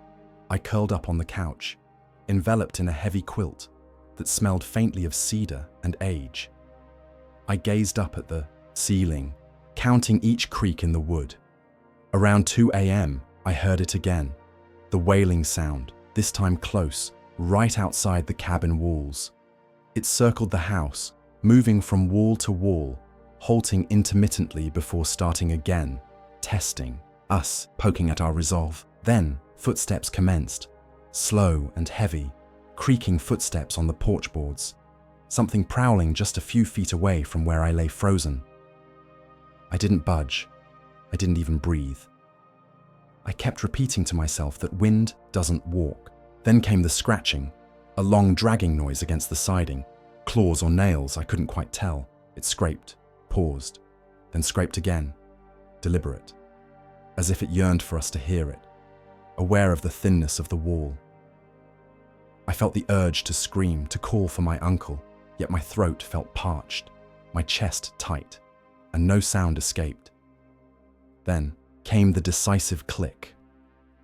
I curled up on the couch, enveloped in a heavy quilt that smelled faintly of cedar and age. I gazed up at the ceiling, counting each creak in the wood. Around 2 a.m., I heard it again, the wailing sound, this time close, right outside the cabin walls. It circled the house, moving from wall to wall, halting intermittently before starting again, testing, us poking at our resolve. Then, footsteps commenced, slow and heavy, creaking footsteps on the porch boards, something prowling just a few feet away from where I lay frozen. I didn't budge. I didn't even breathe. I kept repeating to myself that wind doesn't walk. Then came the scratching, a long dragging noise against the siding, claws or nails, I couldn't quite tell. It scraped, paused, then scraped again, deliberate, as if it yearned for us to hear it, aware of the thinness of the wall. I felt the urge to scream, to call for my uncle, yet my throat felt parched, my chest tight, and no sound escaped. Then came the decisive click,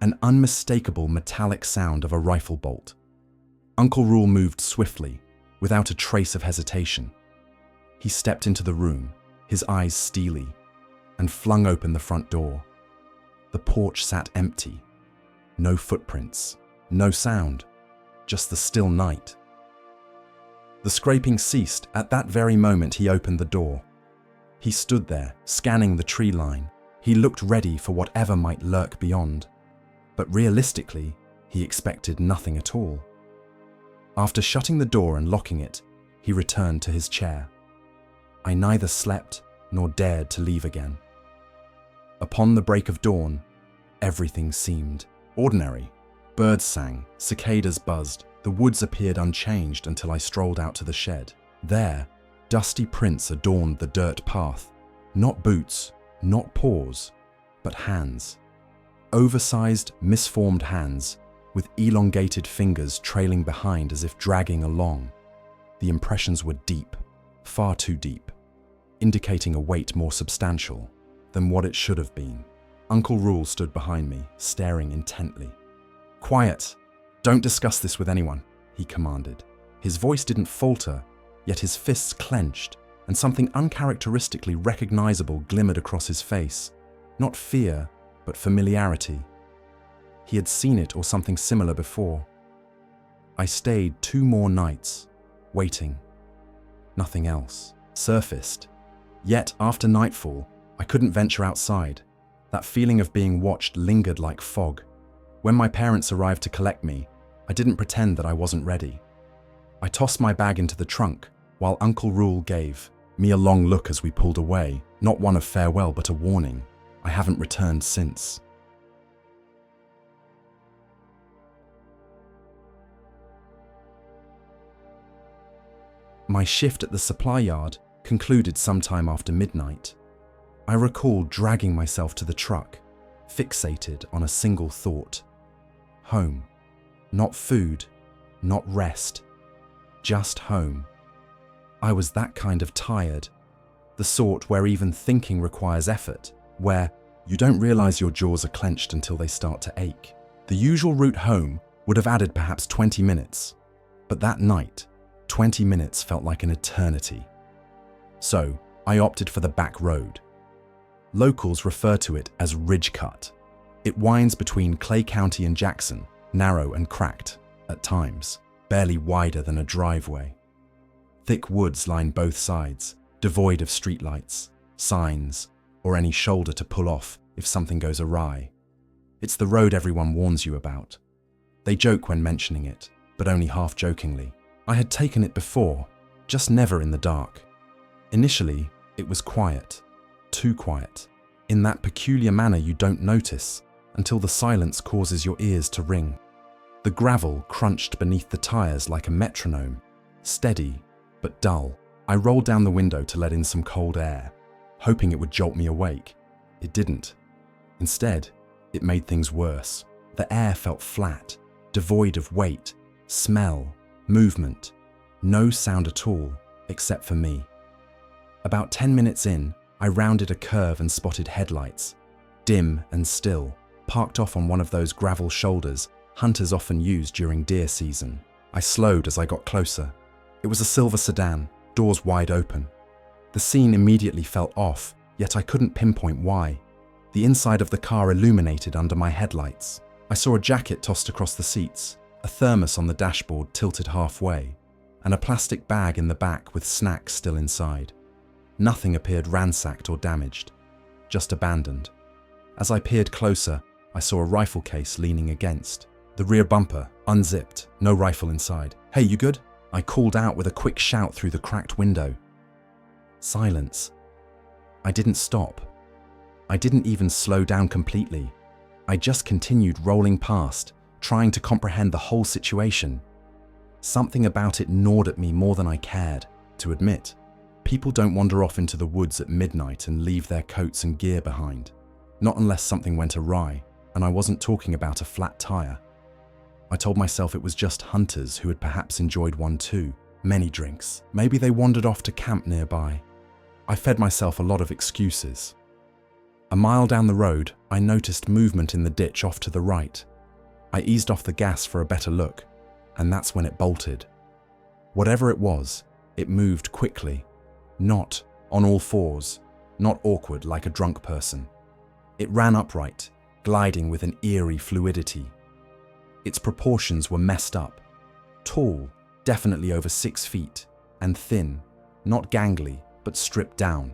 an unmistakable metallic sound of a rifle bolt. Uncle Rule moved swiftly, without a trace of hesitation. He stepped into the room, his eyes steely, and flung open the front door. The porch sat empty. No footprints, no sound, just the still night. The scraping ceased at that very moment he opened the door. He stood there, scanning the tree line. He looked ready for whatever might lurk beyond. But realistically, he expected nothing at all. After shutting the door and locking it, he returned to his chair. I neither slept nor dared to leave again. Upon the break of dawn, everything seemed ordinary. Birds sang, cicadas buzzed, the woods appeared unchanged until I strolled out to the shed. There, dusty prints adorned the dirt path. Not boots, not paws, but hands. Oversized, misformed hands, with elongated fingers trailing behind as if dragging along. The impressions were deep, far too deep, indicating a weight more substantial than what it should have been. Uncle Rule stood behind me, staring intently. "Quiet! Don't discuss this with anyone," he commanded. His voice didn't falter, yet his fists clenched, and something uncharacteristically recognizable glimmered across his face. Not fear, but familiarity. He had seen it or something similar before. I stayed 2 more nights, waiting. Nothing else surfaced. Yet, after nightfall, I couldn't venture outside. That feeling of being watched lingered like fog. When my parents arrived to collect me, I didn't pretend that I wasn't ready. I tossed my bag into the trunk, while Uncle Rule gave me a long look as we pulled away, not one of farewell but a warning. I haven't returned since. My shift at the supply yard concluded sometime after midnight. I recall dragging myself to the truck, fixated on a single thought. Home. Not food, not rest, just home. I was that kind of tired, the sort where even thinking requires effort, where you don't realize your jaws are clenched until they start to ache. The usual route home would have added perhaps 20 minutes, but that night, 20 minutes felt like an eternity. So, I opted for the back road. Locals refer to it as Ridge Cut. It winds between Clay County and Jackson, narrow and cracked, at times, barely wider than a driveway. Thick woods line both sides, devoid of streetlights, signs, or any shoulder to pull off if something goes awry. It's the road everyone warns you about. They joke when mentioning it, but only half-jokingly. I had taken it before, just never in the dark. Initially, it was quiet, too quiet, in that peculiar manner you don't notice until the silence causes your ears to ring. The gravel crunched beneath the tires like a metronome, steady but dull. I rolled down the window to let in some cold air, hoping it would jolt me awake. It didn't. Instead, it made things worse. The air felt flat, devoid of weight, smell, movement. No sound at all, except for me. About 10 minutes in, I rounded a curve and spotted headlights, dim and still, parked off on one of those gravel shoulders hunters often use during deer season. I slowed as I got closer. It was a silver sedan, doors wide open. The scene immediately felt off, yet I couldn't pinpoint why. The inside of the car illuminated under my headlights. I saw a jacket tossed across the seats, a thermos on the dashboard tilted halfway, and a plastic bag in the back with snacks still inside. Nothing appeared ransacked or damaged, just abandoned. As I peered closer, I saw a rifle case leaning against. The rear bumper, unzipped, no rifle inside. "Hey, you good?" I called out with a quick shout through the cracked window. Silence. I didn't stop. I didn't even slow down completely. I just continued rolling past, trying to comprehend the whole situation. Something about it gnawed at me more than I cared to admit. People don't wander off into the woods at midnight and leave their coats and gear behind. Not unless something went awry, and I wasn't talking about a flat tire. I told myself it was just hunters who had perhaps enjoyed one too. Many drinks. Maybe they wandered off to camp nearby. I fed myself a lot of excuses. A mile down the road, I noticed movement in the ditch off to the right. I eased off the gas for a better look, and that's when it bolted. Whatever it was, it moved quickly. Not on all fours, not awkward like a drunk person. It ran upright, gliding with an eerie fluidity. Its proportions were messed up. Tall, definitely over 6 feet, and thin, not gangly, but stripped down.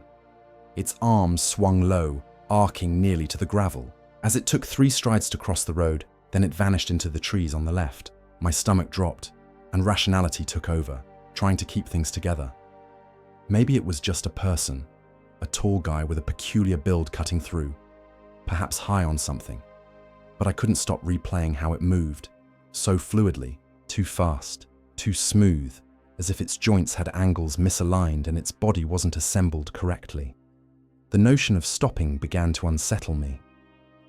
Its arms swung low, arcing nearly to the gravel. As it took 3 strides to cross the road, then it vanished into the trees on the left. My stomach dropped, and rationality took over, trying to keep things together. Maybe it was just a person, a tall guy with a peculiar build cutting through, perhaps high on something. But I couldn't stop replaying how it moved, so fluidly, too fast, too smooth, as if its joints had angles misaligned and its body wasn't assembled correctly. The notion of stopping began to unsettle me.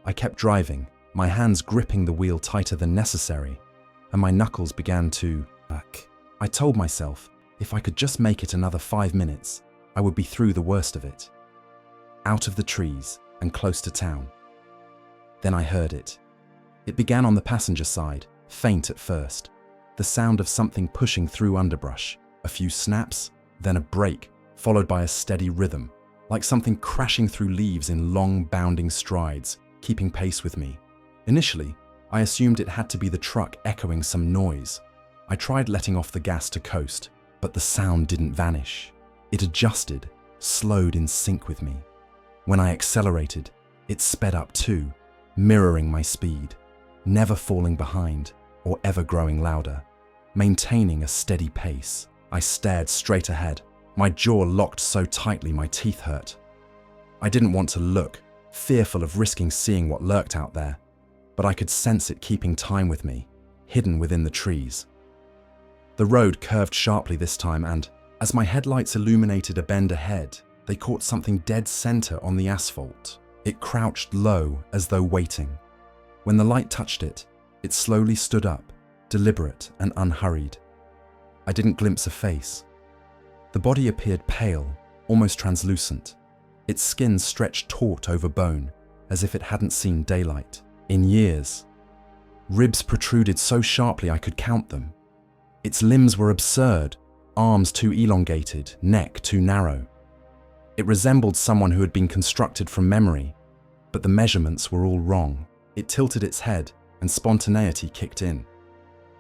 I kept driving, my hands gripping the wheel tighter than necessary, and my knuckles began to ache. I told myself, if I could just make it another 5 minutes, I would be through the worst of it. Out of the trees and close to town. Then I heard it. It began on the passenger side, faint at first. The sound of something pushing through underbrush. A few snaps, then a break, followed by a steady rhythm, like something crashing through leaves in long, bounding strides, keeping pace with me. Initially, I assumed it had to be the truck echoing some noise. I tried letting off the gas to coast, but the sound didn't vanish. It adjusted, slowed in sync with me. When I accelerated, it sped up too, mirroring my speed, never falling behind or ever growing louder, maintaining a steady pace. I stared straight ahead, my jaw locked so tightly my teeth hurt. I didn't want to look, fearful of risking seeing what lurked out there, but I could sense it keeping time with me, hidden within the trees. The road curved sharply this time, and as my headlights illuminated a bend ahead, they caught something dead center on the asphalt. It crouched low as though waiting. When the light touched it, it slowly stood up, deliberate and unhurried. I didn't glimpse a face. The body appeared pale, almost translucent. Its skin stretched taut over bone, as if it hadn't seen daylight in years. Ribs protruded so sharply I could count them. Its limbs were absurd, arms too elongated, neck too narrow. It resembled someone who had been constructed from memory, but the measurements were all wrong. It tilted its head, and spontaneity kicked in.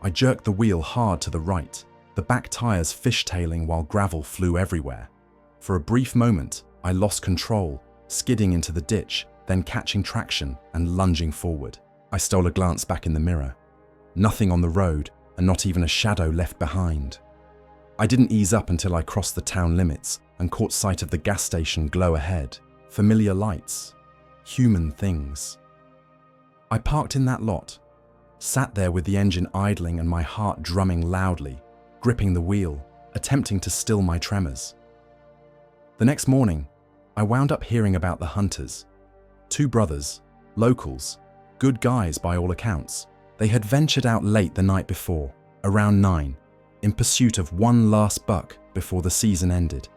I jerked the wheel hard to the right, the back tires fishtailing while gravel flew everywhere. For a brief moment, I lost control, skidding into the ditch, then catching traction and lunging forward. I stole a glance back in the mirror. Nothing on the road, and not even a shadow left behind. I didn't ease up until I crossed the town limits and caught sight of the gas station glow ahead. Familiar lights. Human things. I parked in that lot, sat there with the engine idling and my heart drumming loudly, gripping the wheel, attempting to still my tremors. The next morning, I wound up hearing about the hunters. 2 brothers, locals, good guys by all accounts. They had ventured out late the night before, around 9, in pursuit of one last buck before the season ended.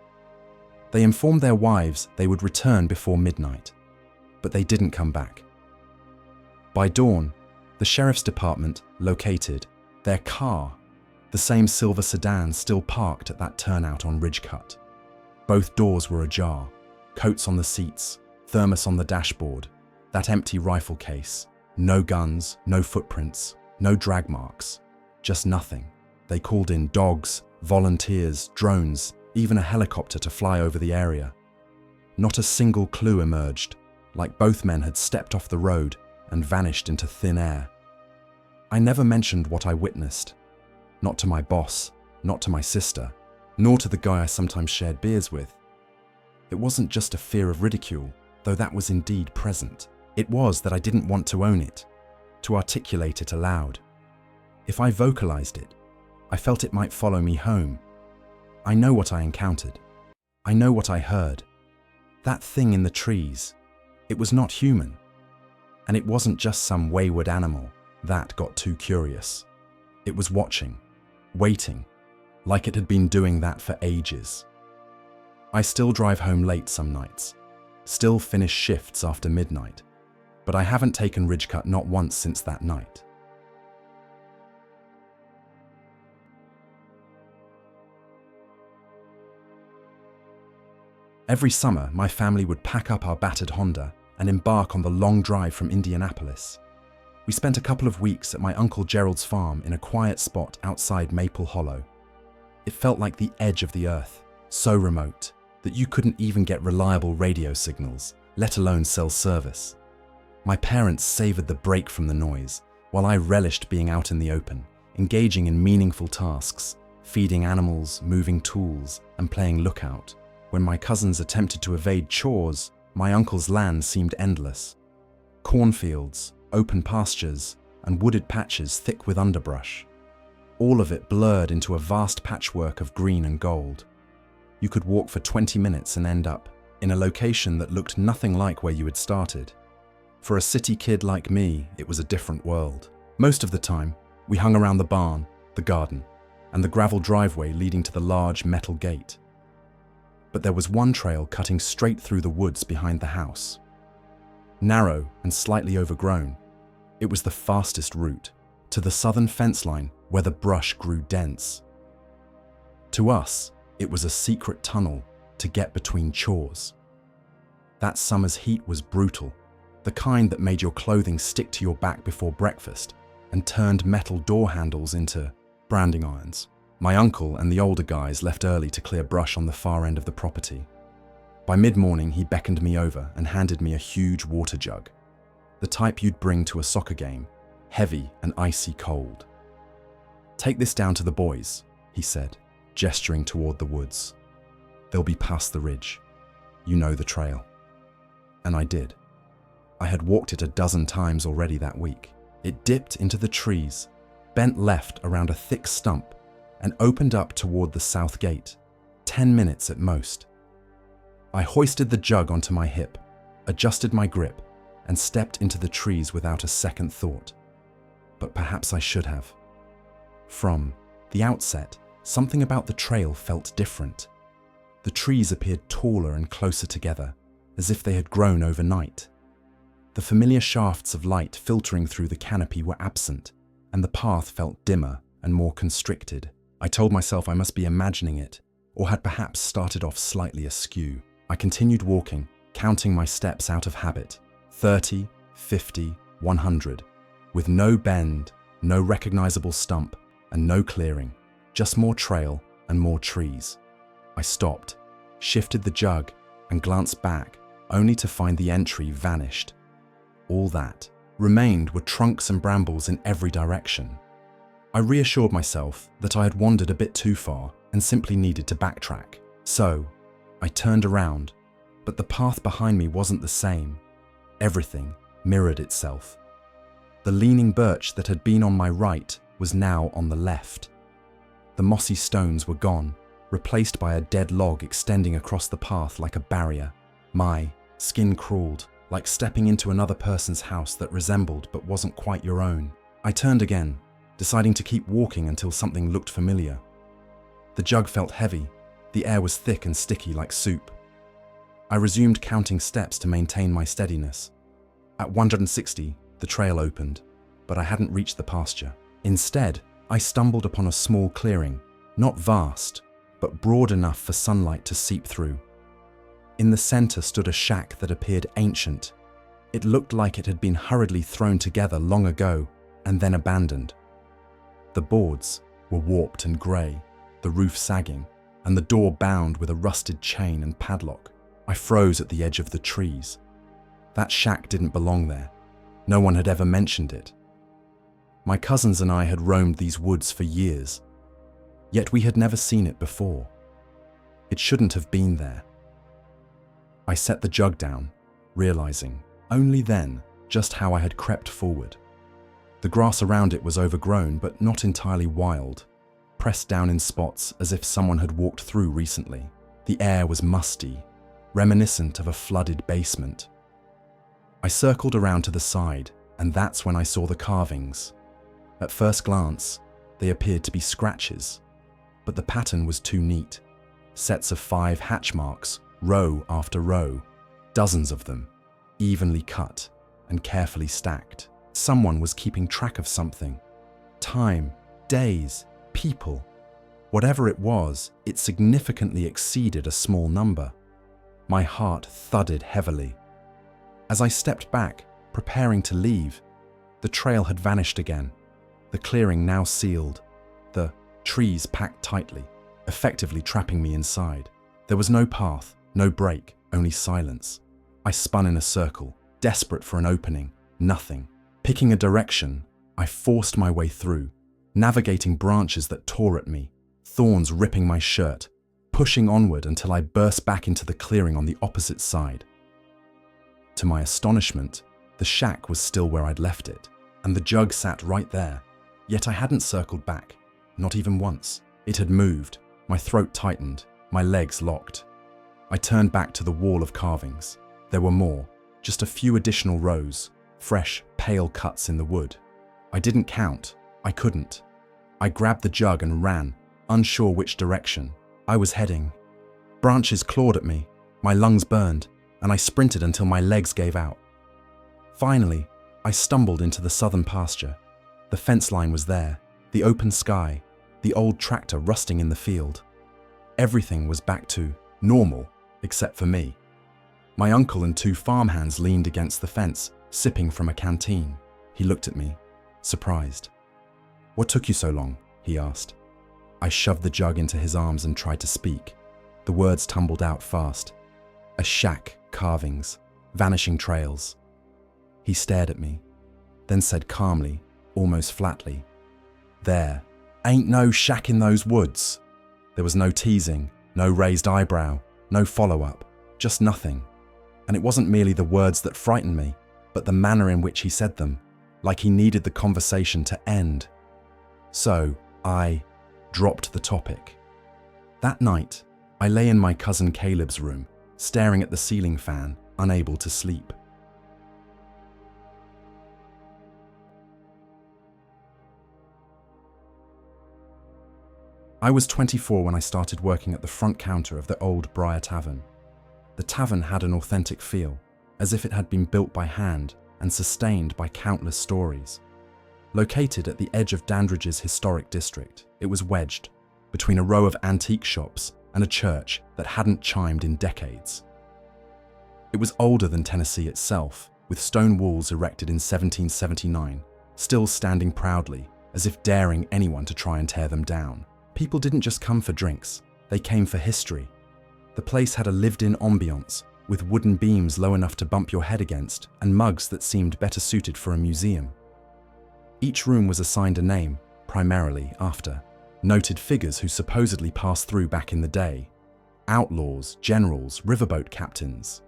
They informed their wives they would return before midnight, but they didn't come back. By dawn, the sheriff's department located their car, the same silver sedan still parked at that turnout on Ridgecut. Both doors were ajar, coats on the seats, thermos on the dashboard, that empty rifle case, no guns, no footprints, no drag marks, just nothing. They called in dogs, volunteers, drones, even a helicopter to fly over the area. Not a single clue emerged, like both men had stepped off the road and vanished into thin air. I never mentioned what I witnessed. Not to my boss, not to my sister, nor to the guy I sometimes shared beers with. It wasn't just a fear of ridicule, though that was indeed present. It was that I didn't want to own it, to articulate it aloud. If I vocalized it, I felt it might follow me home. I know what I encountered. I know what I heard. That thing in the trees, it was not human. And it wasn't just some wayward animal that got too curious. It was watching, waiting, like it had been doing that for ages. I still drive home late some nights, still finish shifts after midnight, but I haven't taken Ridgecut not once since that night. Every summer, my family would pack up our battered Honda and embark on the long drive from Indianapolis. We spent a couple of weeks at my Uncle Gerald's farm in a quiet spot outside Maple Hollow. It felt like the edge of the earth, so remote that you couldn't even get reliable radio signals, let alone cell service. My parents savored the break from the noise, while I relished being out in the open, engaging in meaningful tasks, feeding animals, moving tools, and playing lookout. When my cousins attempted to evade chores, my uncle's land seemed endless. Cornfields, open pastures, and wooded patches thick with underbrush. All of it blurred into a vast patchwork of green and gold. You could walk for 20 minutes and end up in a location that looked nothing like where you had started. For a city kid like me, it was a different world. Most of the time, we hung around the barn, the garden, and the gravel driveway leading to the large metal gate. But there was one trail cutting straight through the woods behind the house. Narrow and slightly overgrown, it was the fastest route to the southern fence line where the brush grew dense. To us, it was a secret tunnel to get between chores. That summer's heat was brutal, the kind that made your clothing stick to your back before breakfast and turned metal door handles into branding irons. My uncle and the older guys left early to clear brush on the far end of the property. By mid-morning, he beckoned me over and handed me a huge water jug, the type you'd bring to a soccer game, heavy and icy cold. "Take this down to the boys," he said, gesturing toward the woods. "They'll be past the ridge. You know the trail." And I did. I had walked it a dozen times already that week. It dipped into the trees, bent left around a thick stump, and opened up toward the south gate, 10 minutes at most. I hoisted the jug onto my hip, adjusted my grip, and stepped into the trees without a second thought. But perhaps I should have. From the outset, something about the trail felt different. The trees appeared taller and closer together, as if they had grown overnight. The familiar shafts of light filtering through the canopy were absent, and the path felt dimmer and more constricted. I told myself I must be imagining it, or had perhaps started off slightly askew. I continued walking, counting my steps out of habit, 30, 50, 100, with no bend, no recognizable stump, and no clearing, just more trail and more trees. I stopped, shifted the jug, and glanced back, only to find the entry vanished. All that remained were trunks and brambles in every direction. I reassured myself that I had wandered a bit too far and simply needed to backtrack. So, I turned around, but the path behind me wasn't the same. Everything mirrored itself. The leaning birch that had been on my right was now on the left. The mossy stones were gone, replaced by a dead log extending across the path like a barrier. My skin crawled, like stepping into another person's house that resembled but wasn't quite your own. I turned again, deciding to keep walking until something looked familiar. The jug felt heavy. The air was thick and sticky like soup. I resumed counting steps to maintain my steadiness. At 160, the trail opened, but I hadn't reached the pasture. Instead, I stumbled upon a small clearing, not vast, but broad enough for sunlight to seep through. In the center stood a shack that appeared ancient. It looked like it had been hurriedly thrown together long ago and then abandoned. The boards were warped and grey, the roof sagging, and the door bound with a rusted chain and padlock. I froze at the edge of the trees. That shack didn't belong there. No one had ever mentioned it. My cousins and I had roamed these woods for years, yet we had never seen it before. It shouldn't have been there. I set the jug down, realizing, only then, just how I had crept forward. The grass around it was overgrown, but not entirely wild, pressed down in spots as if someone had walked through recently. The air was musty, reminiscent of a flooded basement. I circled around to the side, and that's when I saw the carvings. At first glance, they appeared to be scratches, but the pattern was too neat. Sets of 5 hatch marks, row after row, dozens of them, evenly cut and carefully stacked. Someone was keeping track of something. Time, days, people. Whatever it was, it significantly exceeded a small number. My heart thudded heavily. As I stepped back, preparing to leave, the trail had vanished again, the clearing now sealed, the trees packed tightly, effectively trapping me inside. There was no path, no break, only silence. I spun in a circle, desperate for an opening. Nothing. Picking a direction, I forced my way through, navigating branches that tore at me, thorns ripping my shirt, pushing onward until I burst back into the clearing on the opposite side. To my astonishment, the shack was still where I'd left it, and the jug sat right there. Yet I hadn't circled back, not even once. It had moved, my throat tightened, my legs locked. I turned back to the wall of carvings. There were more, just a few additional rows, fresh, pale cuts in the wood. I didn't count. I couldn't. I grabbed the jug and ran, unsure which direction I was heading. Branches clawed at me, my lungs burned, and I sprinted until my legs gave out. Finally, I stumbled into the southern pasture. The fence line was there, the open sky, the old tractor rusting in the field. Everything was back to normal, except for me. My uncle and 2 farmhands leaned against the fence, sipping from a canteen. He looked at me, surprised. "What took you so long?" he asked. I shoved the jug into his arms and tried to speak. The words tumbled out fast. A shack, carvings, vanishing trails. He stared at me, then said calmly, almost flatly, "There ain't no shack in those woods." There was no teasing, no raised eyebrow, no follow-up, just nothing. And it wasn't merely the words that frightened me, but the manner in which he said them, like he needed the conversation to end. So I dropped the topic. That night, I lay in my cousin Caleb's room, staring at the ceiling fan, unable to sleep. I was 24 when I started working at the front counter of the old Briar Tavern. The tavern had an authentic feel, as if it had been built by hand and sustained by countless stories. Located at the edge of Dandridge's historic district, it was wedged between a row of antique shops and a church that hadn't chimed in decades. It was older than Tennessee itself, with stone walls erected in 1779, still standing proudly, as if daring anyone to try and tear them down. People didn't just come for drinks, they came for history. The place had a lived-in ambiance, with wooden beams low enough to bump your head against and mugs that seemed better suited for a museum. Each room was assigned a name, primarily after Noted figures who supposedly passed through back in the day. Outlaws, generals, riverboat captains.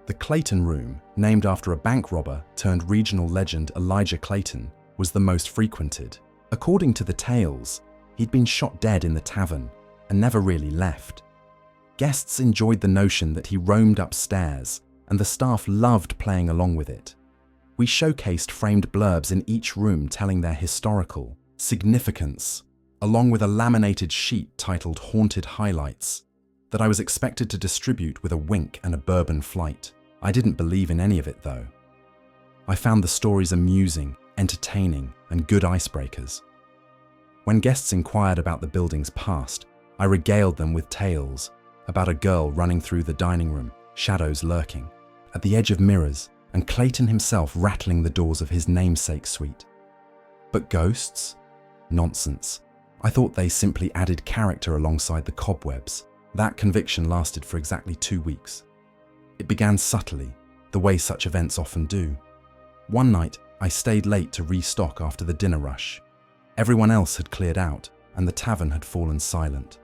The Clayton Room, named after a bank robber turned regional legend Elijah Clayton, was the most frequented. According to the tales, he'd been shot dead in the tavern and never really left. Guests enjoyed the notion that he roamed upstairs, and the staff loved playing along with it. We showcased framed blurbs in each room telling their historical significance, along with a laminated sheet titled Haunted Highlights, that I was expected to distribute with a wink and a bourbon flight. I didn't believe in any of it, though. I found the stories amusing, entertaining, and good icebreakers. When guests inquired about the building's past, I regaled them with tales about a girl running through the dining room, shadows lurking, at the edge of mirrors, and Clayton himself rattling the doors of his namesake suite. But ghosts? Nonsense. I thought they simply added character alongside the cobwebs. That conviction lasted for exactly 2 weeks. It began subtly, the way such events often do. One night, I stayed late to restock after the dinner rush. Everyone else had cleared out, and the tavern had fallen silent.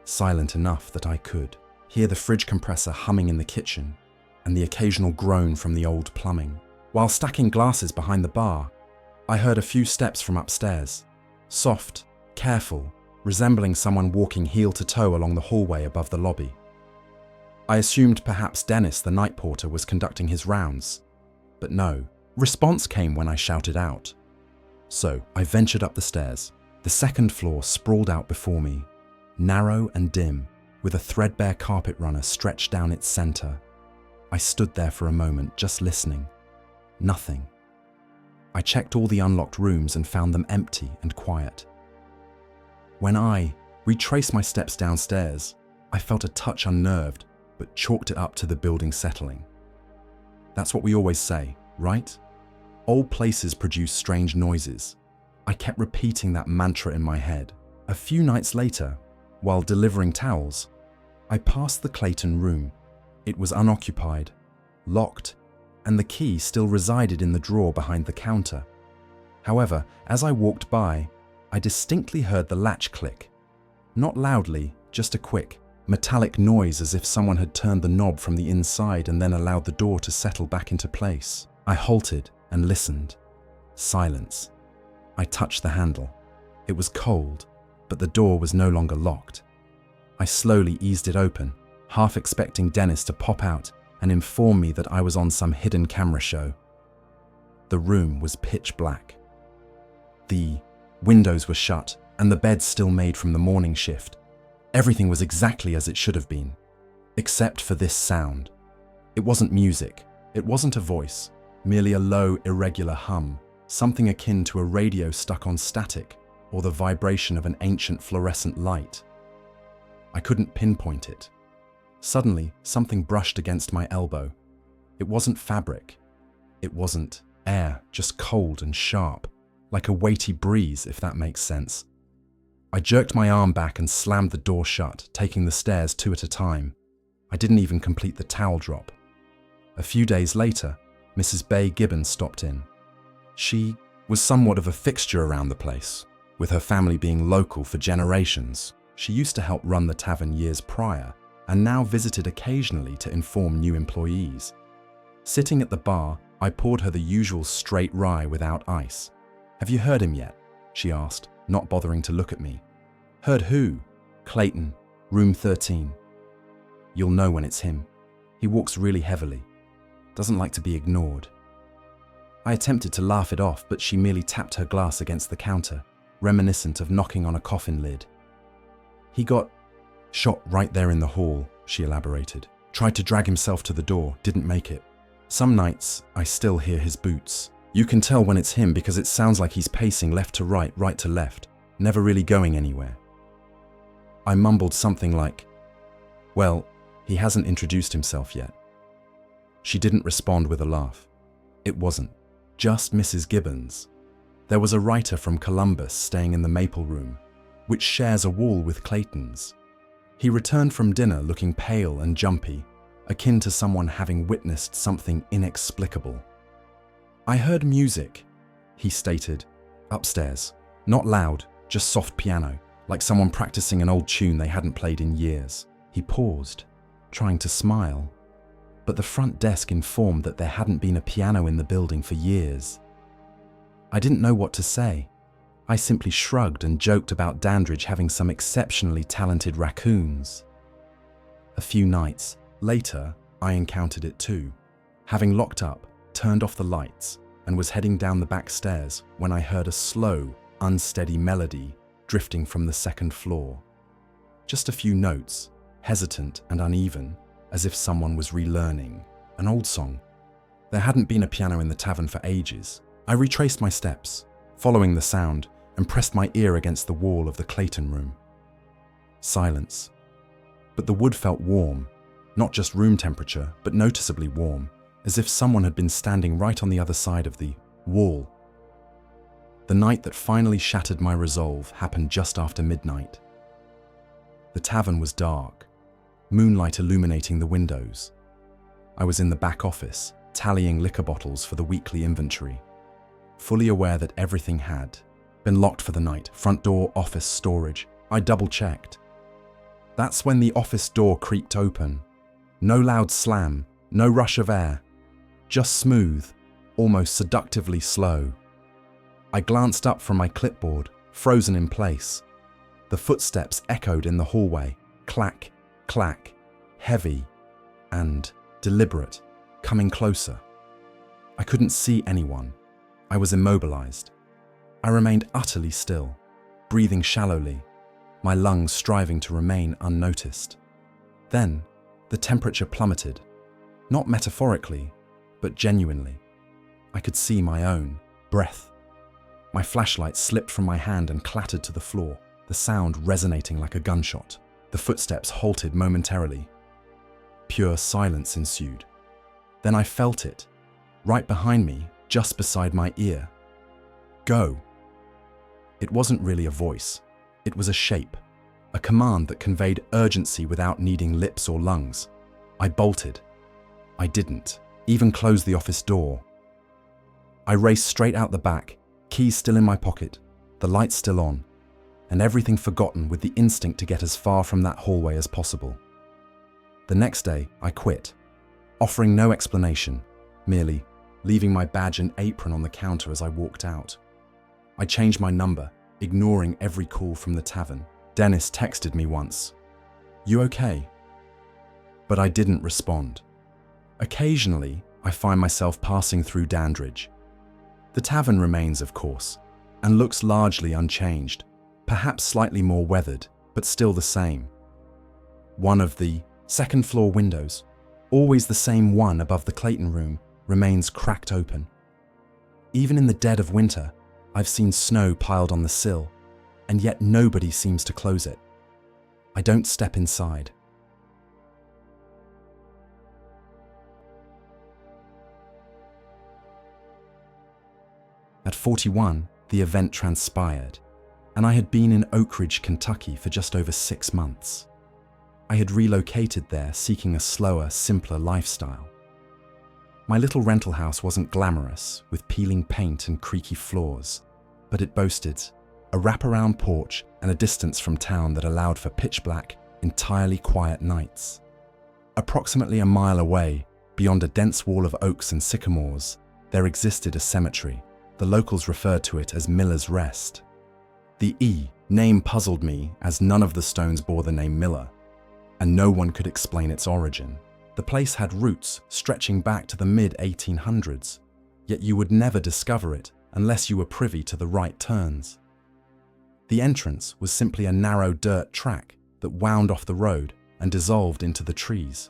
Silent enough that I could hear the fridge compressor humming in the kitchen and the occasional groan from the old plumbing. While stacking glasses behind the bar, I heard a few steps from upstairs, soft, careful, resembling someone walking heel to toe along the hallway above the lobby. I assumed perhaps Dennis, the night porter, was conducting his rounds, but no. Response came when I shouted out. So I ventured up the stairs. The second floor sprawled out before me, narrow and dim, with a threadbare carpet runner stretched down its center. I stood there for a moment, just listening. Nothing. I checked all the unlocked rooms and found them empty and quiet. When I retraced my steps downstairs, I felt a touch unnerved, but chalked it up to the building settling. That's what we always say, right? Old places produce strange noises. I kept repeating that mantra in my head. A few nights later, while delivering towels, I passed the Clayton Room. It was unoccupied, locked, and the key still resided in the drawer behind the counter. However, as I walked by, I distinctly heard the latch click. Not loudly, just a quick, metallic noise as if someone had turned the knob from the inside and then allowed the door to settle back into place. I halted and listened. Silence. I touched the handle. It was cold, but the door was no longer locked. I slowly eased it open, half expecting Dennis to pop out and inform me that I was on some hidden camera show. The room was pitch black. The windows were shut and the bed still made from the morning shift. Everything was exactly as it should have been, except for this sound. It wasn't music. It wasn't a voice, merely a low, irregular hum, something akin to a radio stuck on static or the vibration of an ancient fluorescent light. I couldn't pinpoint it. Suddenly, something brushed against my elbow. It wasn't fabric. It wasn't air, just cold and sharp, like a weighty breeze, if that makes sense. I jerked my arm back and slammed the door shut, taking the stairs 2 at a time. I didn't even complete the towel drop. A few days later, Mrs. Bay Gibbons stopped in. She was somewhat of a fixture around the place, with her family being local for generations. She used to help run the tavern years prior, and now visited occasionally to inform new employees. Sitting at the bar, I poured her the usual straight rye without ice. "Have you heard him yet?" she asked, not bothering to look at me. "Heard who?" "Clayton, room 13. You'll know when it's him. He walks really heavily. Doesn't like to be ignored." I attempted to laugh it off, but she merely tapped her glass against the counter, reminiscent of knocking on a coffin lid. "He got shot right there in the hall," she elaborated. "Tried to drag himself to the door, didn't make it. Some nights, I still hear his boots. You can tell when it's him because it sounds like he's pacing left to right, right to left, never really going anywhere." I mumbled something like, "Well, he hasn't introduced himself yet." She didn't respond with a laugh. It wasn't just Mrs. Gibbons. There was a writer from Columbus staying in the Maple Room, which shares a wall with Clayton's. He returned from dinner looking pale and jumpy, akin to someone having witnessed something inexplicable. "I heard music," he stated, "upstairs. Not loud, just soft piano. like someone practicing an old tune they hadn't played in years. He paused, trying to smile, but the front desk informed that there hadn't been a piano in the building for years. I didn't know what to say. I simply shrugged and joked about Dandridge having some exceptionally talented raccoons. A few nights later, I encountered it too. Having locked up, turned off the lights, and was heading down the back stairs when I heard a slow, unsteady melody drifting from the second floor. Just a few notes, hesitant and uneven, as if someone was relearning an old song. There hadn't been a piano in the tavern for ages. I retraced my steps, following the sound, and pressed my ear against the wall of the Clayton room. Silence. But the wood felt warm, not just room temperature, but noticeably warm, as if someone had been standing right on the other side of the wall. The night that finally shattered my resolve happened just after midnight. The tavern was dark, moonlight illuminating the windows. I was in the back office, tallying liquor bottles for the weekly inventory, fully aware that everything had been locked for the night, front door, office, storage. I double-checked. That's when the office door creaked open. No loud slam, no rush of air, just smooth, almost seductively slow. I glanced up from my clipboard, frozen in place. The footsteps echoed in the hallway, clack, clack, heavy and deliberate, coming closer. I couldn't see anyone. I was immobilized. I remained utterly still, breathing shallowly, my lungs striving to remain unnoticed. Then, the temperature plummeted, not metaphorically, but genuinely. I could see my own breath. My flashlight slipped from my hand and clattered to the floor, the sound resonating like a gunshot. The footsteps halted momentarily. Pure silence ensued. Then I felt it, right behind me, just beside my ear. Go. It wasn't really a voice. It was a shape, a command that conveyed urgency without needing lips or lungs. I bolted. I didn't even close the office door. I raced straight out the back, keys still in my pocket, the lights still on, and everything forgotten with the instinct to get as far from that hallway as possible. The next day, I quit, offering no explanation, merely leaving my badge and apron on the counter as I walked out. I changed my number, ignoring every call from the tavern. Dennis texted me once, "You okay?" But I didn't respond. Occasionally, I find myself passing through Dandridge. The tavern remains, of course, and looks largely unchanged, perhaps slightly more weathered, but still the same. One of the second-floor windows, always the same one above the Clayton room, remains cracked open. Even in the dead of winter, I've seen snow piled on the sill, and yet nobody seems to close it. I don't step inside. At 41, the event transpired, and I had been in Oak Ridge, Kentucky for just over 6 months. I had relocated there seeking a slower, simpler lifestyle. My little rental house wasn't glamorous, with peeling paint and creaky floors, but it boasted a wraparound porch and a distance from town that allowed for pitch-black, entirely quiet nights. Approximately a mile away, beyond a dense wall of oaks and sycamores, there existed a cemetery. The locals referred to it as Miller's Rest. The name puzzled me, as none of the stones bore the name Miller, and no one could explain its origin. The place had roots stretching back to the mid-1800s, yet you would never discover it unless you were privy to the right turns. The entrance was simply a narrow dirt track that wound off the road and dissolved into the trees.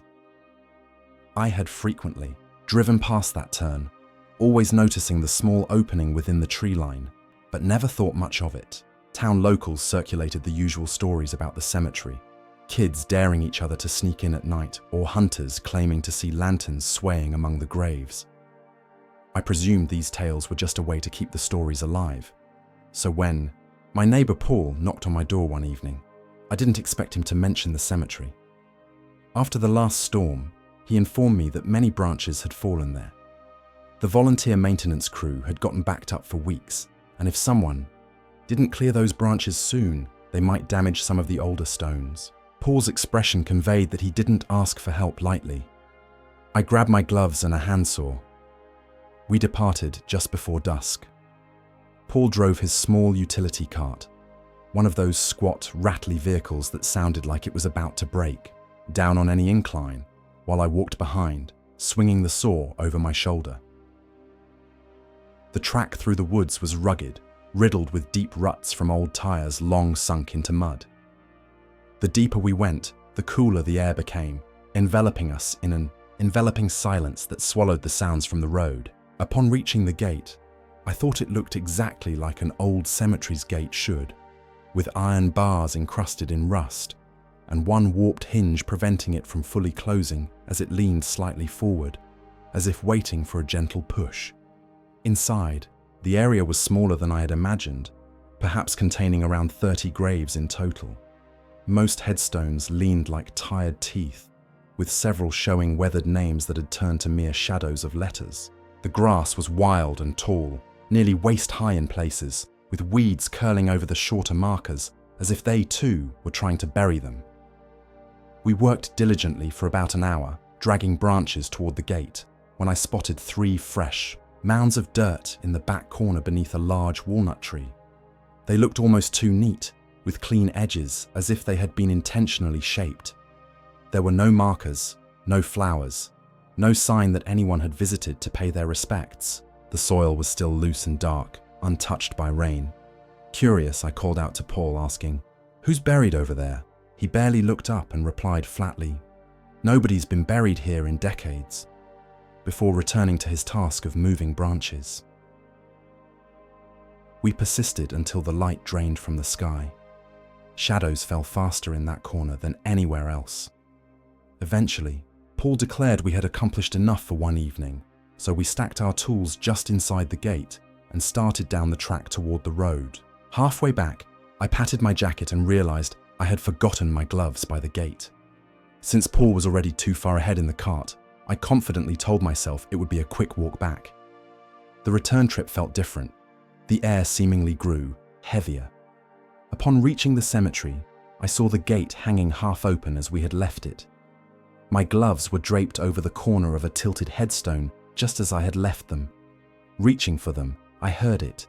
I had frequently driven past that turn, always noticing the small opening within the tree line, but never thought much of it. Town locals circulated the usual stories about the cemetery, kids daring each other to sneak in at night, or hunters claiming to see lanterns swaying among the graves. I presumed these tales were just a way to keep the stories alive. So when my neighbor Paul knocked on my door one evening, I didn't expect him to mention the cemetery. After the last storm, he informed me that many branches had fallen there. The volunteer maintenance crew had gotten backed up for weeks, and if someone didn't clear those branches soon, They might damage some of the older stones. Paul's expression conveyed that he didn't ask for help lightly. I grabbed my gloves and a handsaw. We departed just before dusk. Paul drove his small utility cart, one of those squat, rattly vehicles that sounded like it was about to break, down on any incline, while I walked behind, swinging the saw over my shoulder. The track through the woods was rugged, riddled with deep ruts from old tires long sunk into mud. The deeper we went, the cooler the air became, enveloping us in an enveloping silence that swallowed the sounds from the road. Upon reaching the gate, I thought it looked exactly like an old cemetery's gate should, with iron bars encrusted in rust, and one warped hinge preventing it from fully closing as it leaned slightly forward, as if waiting for a gentle push. Inside, the area was smaller than I had imagined, perhaps containing around 30 graves in total. Most headstones leaned like tired teeth, with several showing weathered names that had turned to mere shadows of letters. The grass was wild and tall, nearly waist-high in places, with weeds curling over the shorter markers, as if they too were trying to bury them. We worked diligently for about an hour, dragging branches toward the gate, when I spotted 3 fresh mounds of dirt in the back corner beneath a large walnut tree. They looked almost too neat, with clean edges, as if they had been intentionally shaped. There were no markers, no flowers, no sign that anyone had visited to pay their respects. The soil was still loose and dark, untouched by rain. Curious, I called out to Paul, asking, "Who's buried over there?" He barely looked up and replied flatly, "Nobody's been buried here in decades," before returning to his task of moving branches. We persisted until the light drained from the sky. Shadows fell faster in that corner than anywhere else. Eventually, Paul declared we had accomplished enough for one evening, so we stacked our tools just inside the gate and started down the track toward the road. Halfway back, I patted my jacket and realized I had forgotten my gloves by the gate. Since Paul was already too far ahead in the cart, I confidently told myself it would be a quick walk back. The return trip felt different. The air seemingly grew heavier. Upon reaching the cemetery, I saw the gate hanging half open as we had left it. My gloves were draped over the corner of a tilted headstone just as I had left them. Reaching for them, I heard it,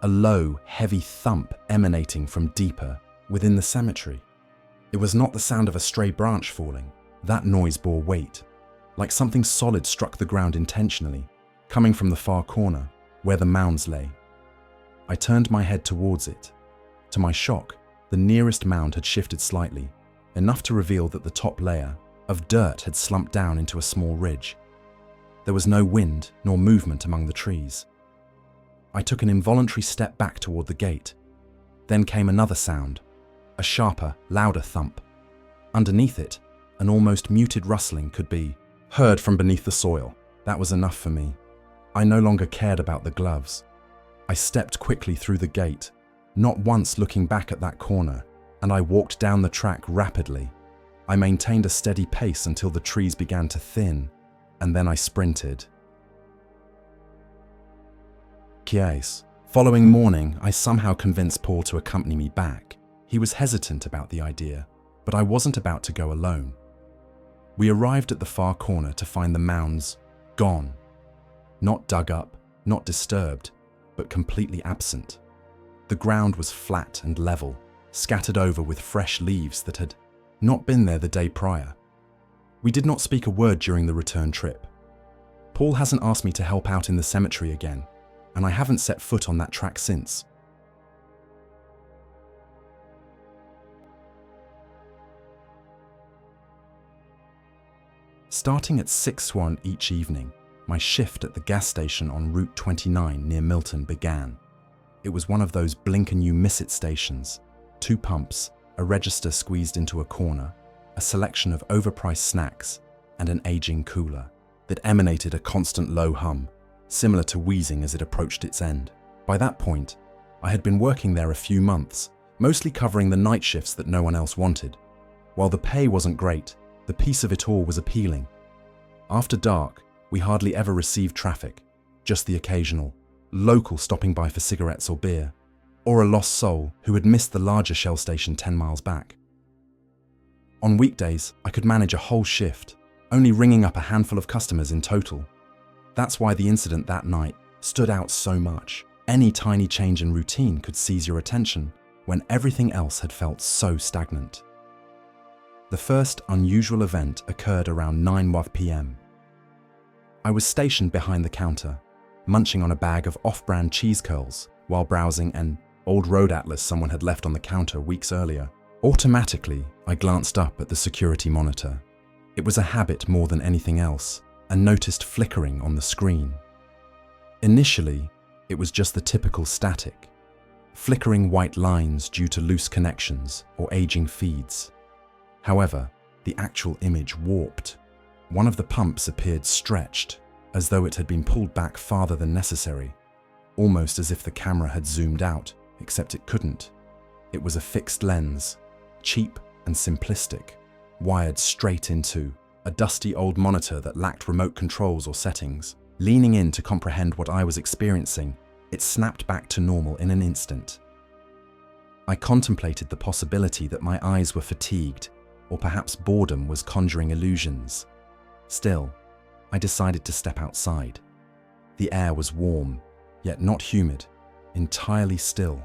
a low, heavy thump emanating from deeper within the cemetery. It was not the sound of a stray branch falling. That noise bore weight, like something solid struck the ground intentionally, coming from the far corner, where the mounds lay. I turned my head towards it. To my shock, the nearest mound had shifted slightly, enough to reveal that the top layer of dirt had slumped down into a small ridge. There was no wind nor movement among the trees. I took an involuntary step back toward the gate. Then came another sound, a sharper, louder thump. Underneath it, an almost muted rustling could be heard from beneath the soil. That was enough for me. I no longer cared about the gloves. I stepped quickly through the gate, not once looking back at that corner, and I walked down the track rapidly. I maintained a steady pace until the trees began to thin, and then I sprinted. Following morning, I somehow convinced Paul to accompany me back. He was hesitant about the idea, but I wasn't about to go alone. We arrived at the far corner to find the mounds gone. Not dug up, not disturbed, but completely absent. The ground was flat and level, scattered over with fresh leaves that had not been there the day prior. We did not speak a word during the return trip. Paul hasn't asked me to help out in the cemetery again, and I haven't set foot on that track since. Starting at 6:01 each evening, my shift at the gas station on Route 29 near Milton began. It was one of those blink-and-you-miss-it stations. 2 pumps, a register squeezed into a corner, a selection of overpriced snacks, and an aging cooler that emanated a constant low hum, similar to wheezing as it approached its end. By that point, I had been working there a few months, mostly covering the night shifts that no one else wanted. While the pay wasn't great, the peace of it all was appealing. After dark, we hardly ever received traffic, just the occasional local stopping by for cigarettes or beer. or a lost soul who had missed the larger Shell station 10 miles back. On weekdays, I could manage a whole shift, only ringing up a handful of customers in total. That's why the incident that night stood out so much. Any tiny change in routine could seize your attention when everything else had felt so stagnant. The first unusual event occurred around 9 p.m. I was stationed behind the counter, munching on a bag of off-brand cheese curls while browsing an old road atlas someone had left on the counter weeks earlier. Automatically, I glanced up at the security monitor. It was a habit more than anything else, and noticed flickering on the screen. Initially, it was just the typical static, flickering white lines due to loose connections or aging feeds. However, the actual image warped. One of the pumps appeared stretched, as though it had been pulled back farther than necessary, almost as if the camera had zoomed out, except it couldn't. It was a fixed lens, cheap and simplistic, wired straight into a dusty old monitor that lacked remote controls or settings. Leaning in to comprehend what I was experiencing, it snapped back to normal in an instant. I contemplated the possibility that my eyes were fatigued, or perhaps boredom was conjuring illusions. Still, I decided to step outside. The air was warm, yet not humid, entirely still.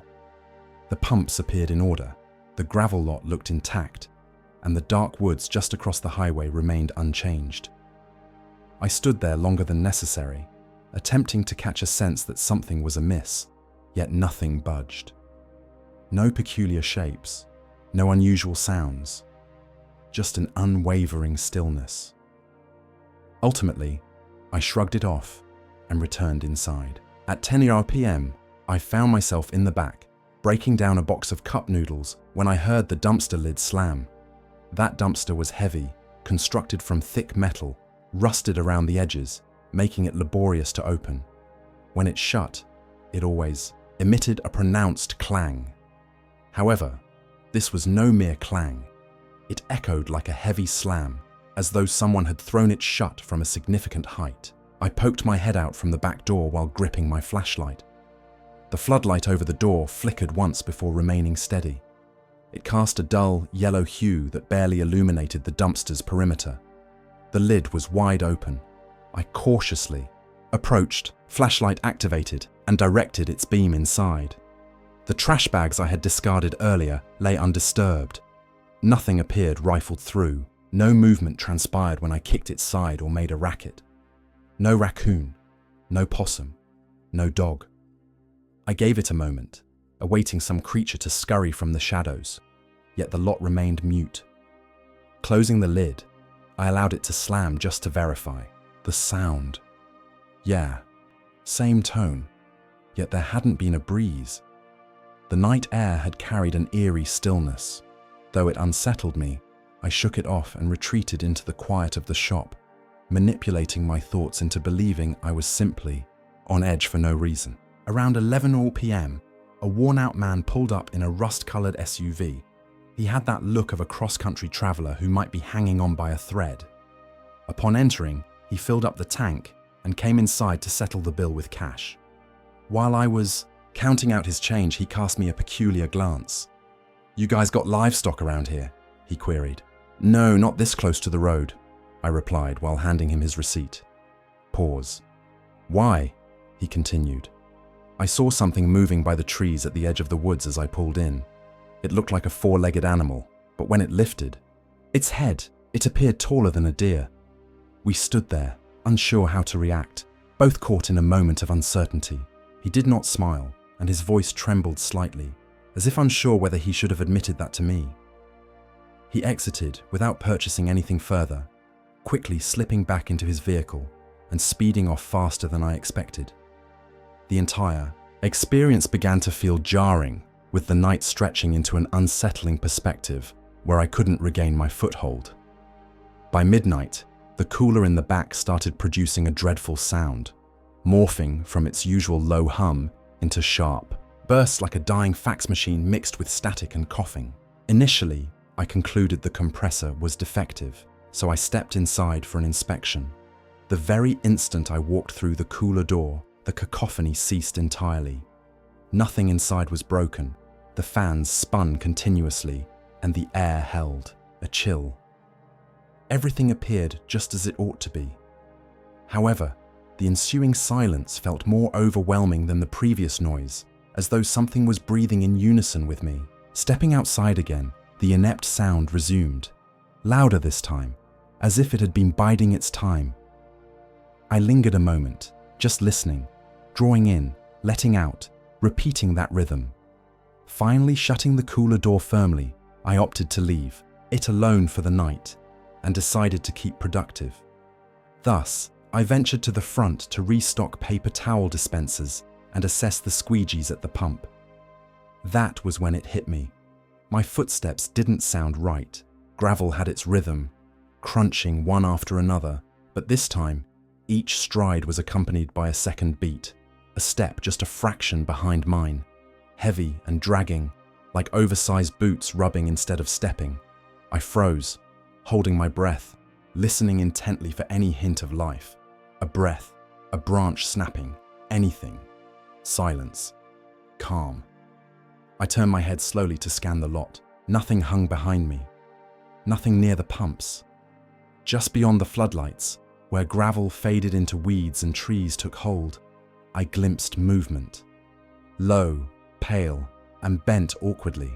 The pumps appeared in order, the gravel lot looked intact, and the dark woods just across the highway remained unchanged. I stood there longer than necessary, attempting to catch a sense that something was amiss, yet nothing budged. No peculiar shapes, no unusual sounds, just an unwavering stillness. Ultimately, I shrugged it off and returned inside. At 10 p.m., I found myself in the back, breaking down a box of cup noodles when I heard the dumpster lid slam. That dumpster was heavy, constructed from thick metal, rusted around the edges, making it laborious to open. When it shut, it always emitted a pronounced clang. However, this was no mere clang. It echoed like a heavy slam, as though someone had thrown it shut from a significant height. I poked my head out from the back door while gripping my flashlight. The floodlight over the door flickered once before remaining steady. It cast a dull, yellow hue that barely illuminated the dumpster's perimeter. The lid was wide open. I cautiously approached, flashlight activated, and directed its beam inside. The trash bags I had discarded earlier lay undisturbed. Nothing appeared rifled through. No movement transpired when I kicked its side or made a racket. No raccoon, no possum, no dog. I gave it a moment, awaiting some creature to scurry from the shadows, yet the lot remained mute. Closing the lid, I allowed it to slam just to verify. The sound. Yeah, same tone, yet there hadn't been a breeze. The night air had carried an eerie stillness. Though it unsettled me, I shook it off and retreated into the quiet of the shop, manipulating my thoughts into believing I was simply on edge for no reason. Around 11 p.m., a worn-out man pulled up in a rust-colored SUV. He had that look of a cross-country traveler who might be hanging on by a thread. Upon entering, he filled up the tank and came inside to settle the bill with cash. While I was counting out his change, he cast me a peculiar glance. "You guys got livestock around here?" he queried. "No, not this close to the road," I replied while handing him his receipt. Pause. "Why?" he continued. I saw something moving by the trees at the edge of the woods as I pulled in. It looked like a four-legged animal, but when it lifted, its head, it appeared taller than a deer. We stood there, unsure how to react, both caught in a moment of uncertainty. He did not smile, and his voice trembled slightly, as if unsure whether he should have admitted that to me. He exited without purchasing anything further, quickly slipping back into his vehicle and speeding off faster than I expected. The entire experience began to feel jarring, with the night stretching into an unsettling perspective where I couldn't regain my foothold. By midnight, the cooler in the back started producing a dreadful sound, morphing from its usual low hum into sharp bursts like a dying fax machine mixed with static and coughing. Initially, I concluded the compressor was defective, so I stepped inside for an inspection. The very instant I walked through the cooler door, the cacophony ceased entirely. Nothing inside was broken. The fans spun continuously, and the air held, a chill. Everything appeared just as it ought to be. However, the ensuing silence felt more overwhelming than the previous noise, as though something was breathing in unison with me. Stepping outside again, the inept sound resumed, louder this time, as if it had been biding its time. I lingered a moment, just listening, drawing in, letting out, repeating that rhythm. Finally shutting the cooler door firmly, I opted to leave, it alone for the night, and decided to keep productive. Thus, I ventured to the front to restock paper towel dispensers and assess the squeegees at the pump. That was when it hit me. My footsteps didn't sound right. Gravel had its rhythm, crunching one after another, but this time, each stride was accompanied by a second beat, a step just a fraction behind mine, heavy and dragging, like oversized boots rubbing instead of stepping. I froze, holding my breath, listening intently for any hint of life. A breath, a branch snapping, anything. Silence. Calm. I turned my head slowly to scan the lot. Nothing hung behind me. Nothing near the pumps. Just beyond the floodlights, where gravel faded into weeds and trees took hold, I glimpsed movement. Low, pale, and bent awkwardly.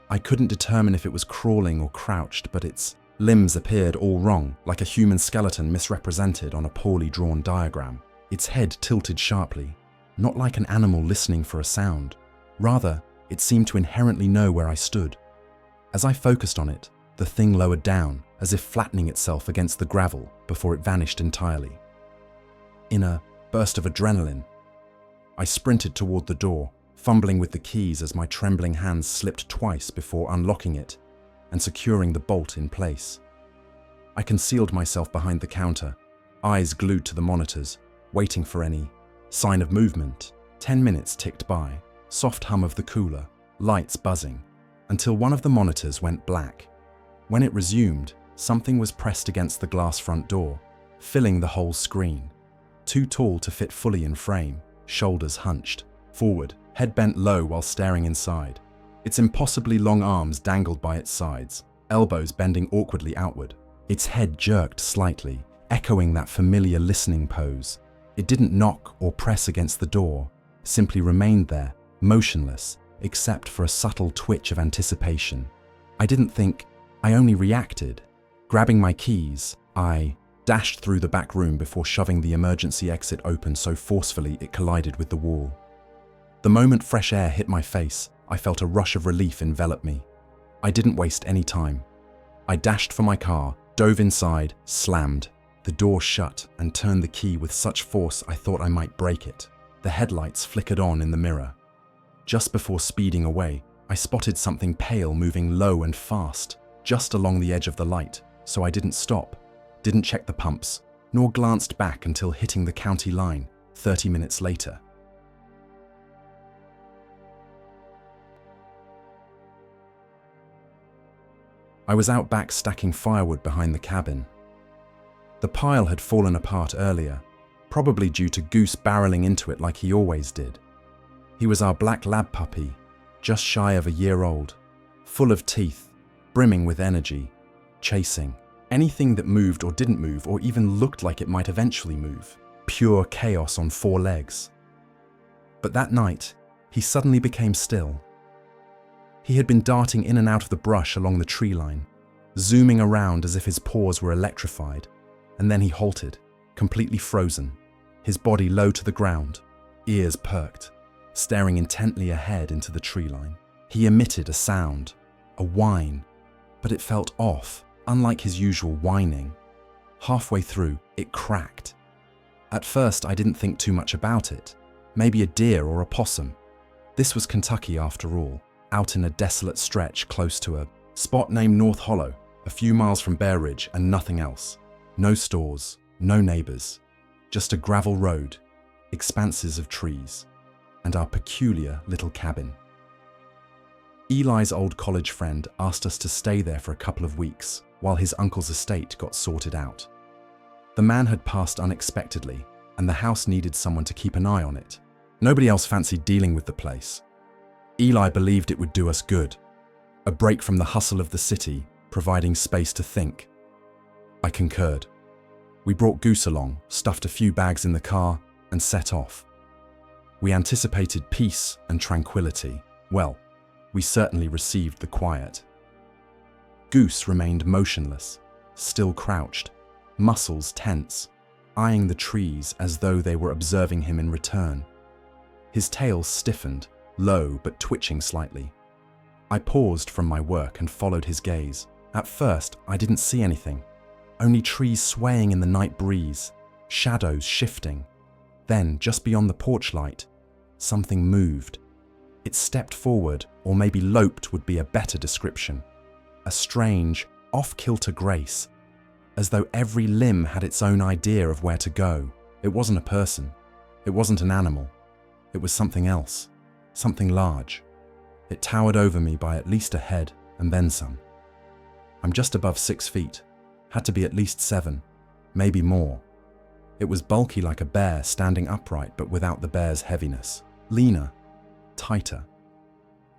I couldn't determine if it was crawling or crouched, but its limbs appeared all wrong, like a human skeleton misrepresented on a poorly drawn diagram. Its head tilted sharply, not like an animal listening for a sound. Rather, it seemed to inherently know where I stood. As I focused on it, the thing lowered down, as if flattening itself against the gravel before it vanished entirely. In a burst of adrenaline, I sprinted toward the door, fumbling with the keys as my trembling hands slipped twice before unlocking it and securing the bolt in place. I concealed myself behind the counter, eyes glued to the monitors, waiting for any sign of movement. 10 minutes ticked by, soft hum of the cooler, lights buzzing, until one of the monitors went black. When it resumed, something was pressed against the glass front door, filling the whole screen. Too tall to fit fully in frame, shoulders hunched, forward, head bent low while staring inside. Its impossibly long arms dangled by its sides, elbows bending awkwardly outward. Its head jerked slightly, echoing that familiar listening pose. It didn't knock or press against the door, simply remained there, motionless, except for a subtle twitch of anticipation. I didn't think, I only reacted. Grabbing my keys, I dashed through the back room before shoving the emergency exit open so forcefully it collided with the wall. The moment fresh air hit my face, I felt a rush of relief envelop me. I didn't waste any time. I dashed for my car, dove inside, slammed. The door shut and turned the key with such force I thought I might break it. The headlights flickered on in the mirror. Just before speeding away, I spotted something pale moving low and fast, just along the edge of the light, so I didn't stop, didn't check the pumps, nor glanced back until hitting the county line 30 minutes later. I was out back stacking firewood behind the cabin. The pile had fallen apart earlier, probably due to Goose barreling into it like he always did. He was our black lab puppy, just shy of a year old, full of teeth, brimming with energy, chasing anything that moved or didn't move or even looked like it might eventually move. Pure chaos on 4 legs. But that night, he suddenly became still. He had been darting in and out of the brush along the tree line, zooming around as if his paws were electrified, and then he halted, completely frozen, his body low to the ground, ears perked, staring intently ahead into the tree line. He emitted a sound, a whine, but it felt off, unlike his usual whining. Halfway through, it cracked. At first, I didn't think too much about it. Maybe a deer or a possum. This was Kentucky after all, out in a desolate stretch close to a spot named North Hollow, a few miles from Bear Ridge and nothing else. No stores, no neighbors, just a gravel road, expanses of trees, and our peculiar little cabin. Eli's old college friend asked us to stay there for a couple of weeks while his uncle's estate got sorted out. The man had passed unexpectedly, and the house needed someone to keep an eye on it. Nobody else fancied dealing with the place. Eli believed it would do us good. A break from the hustle of the city, providing space to think. I concurred. We brought Goose along, stuffed a few bags in the car, and set off. We anticipated peace and tranquility. Well, we certainly received the quiet. Goose remained motionless, still crouched, muscles tense, eyeing the trees as though they were observing him in return. His tail stiffened, low but twitching slightly. I paused from my work and followed his gaze. At first, I didn't see anything. Only trees swaying in the night breeze, shadows shifting. Then, just beyond the porch light, something moved. It stepped forward, or maybe loped would be a better description. A strange, off-kilter grace, as though every limb had its own idea of where to go. It wasn't a person. It wasn't an animal. It was something else, something large. It towered over me by at least a head, and then some. I'm just above 6 feet. Had to be at least 7, maybe more. It was bulky like a bear, standing upright but without the bear's heaviness. Leaner, tighter,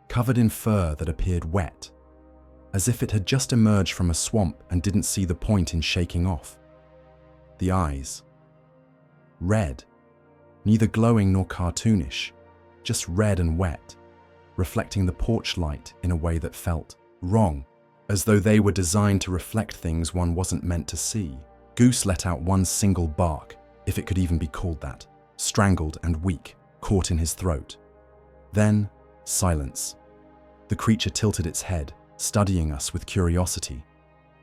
covered in fur that appeared wet, as if it had just emerged from a swamp and didn't see the point in shaking off. The eyes. Red, neither glowing nor cartoonish, just red and wet, reflecting the porch light in a way that felt wrong, as though they were designed to reflect things one wasn't meant to see. Goose let out one single bark, if it could even be called that, strangled and weak, caught in his throat. Then, silence. The creature tilted its head, studying us with curiosity.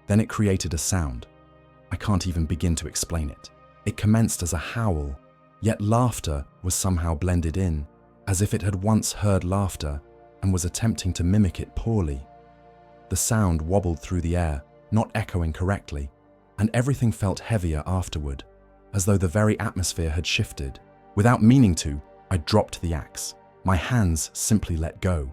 Then it created a sound. I can't even begin to explain it. It commenced as a howl, yet laughter was somehow blended in, as if it had once heard laughter and was attempting to mimic it poorly. The sound wobbled through the air, not echoing correctly, and everything felt heavier afterward, as though the very atmosphere had shifted. Without meaning to, I dropped the axe. My hands simply let go.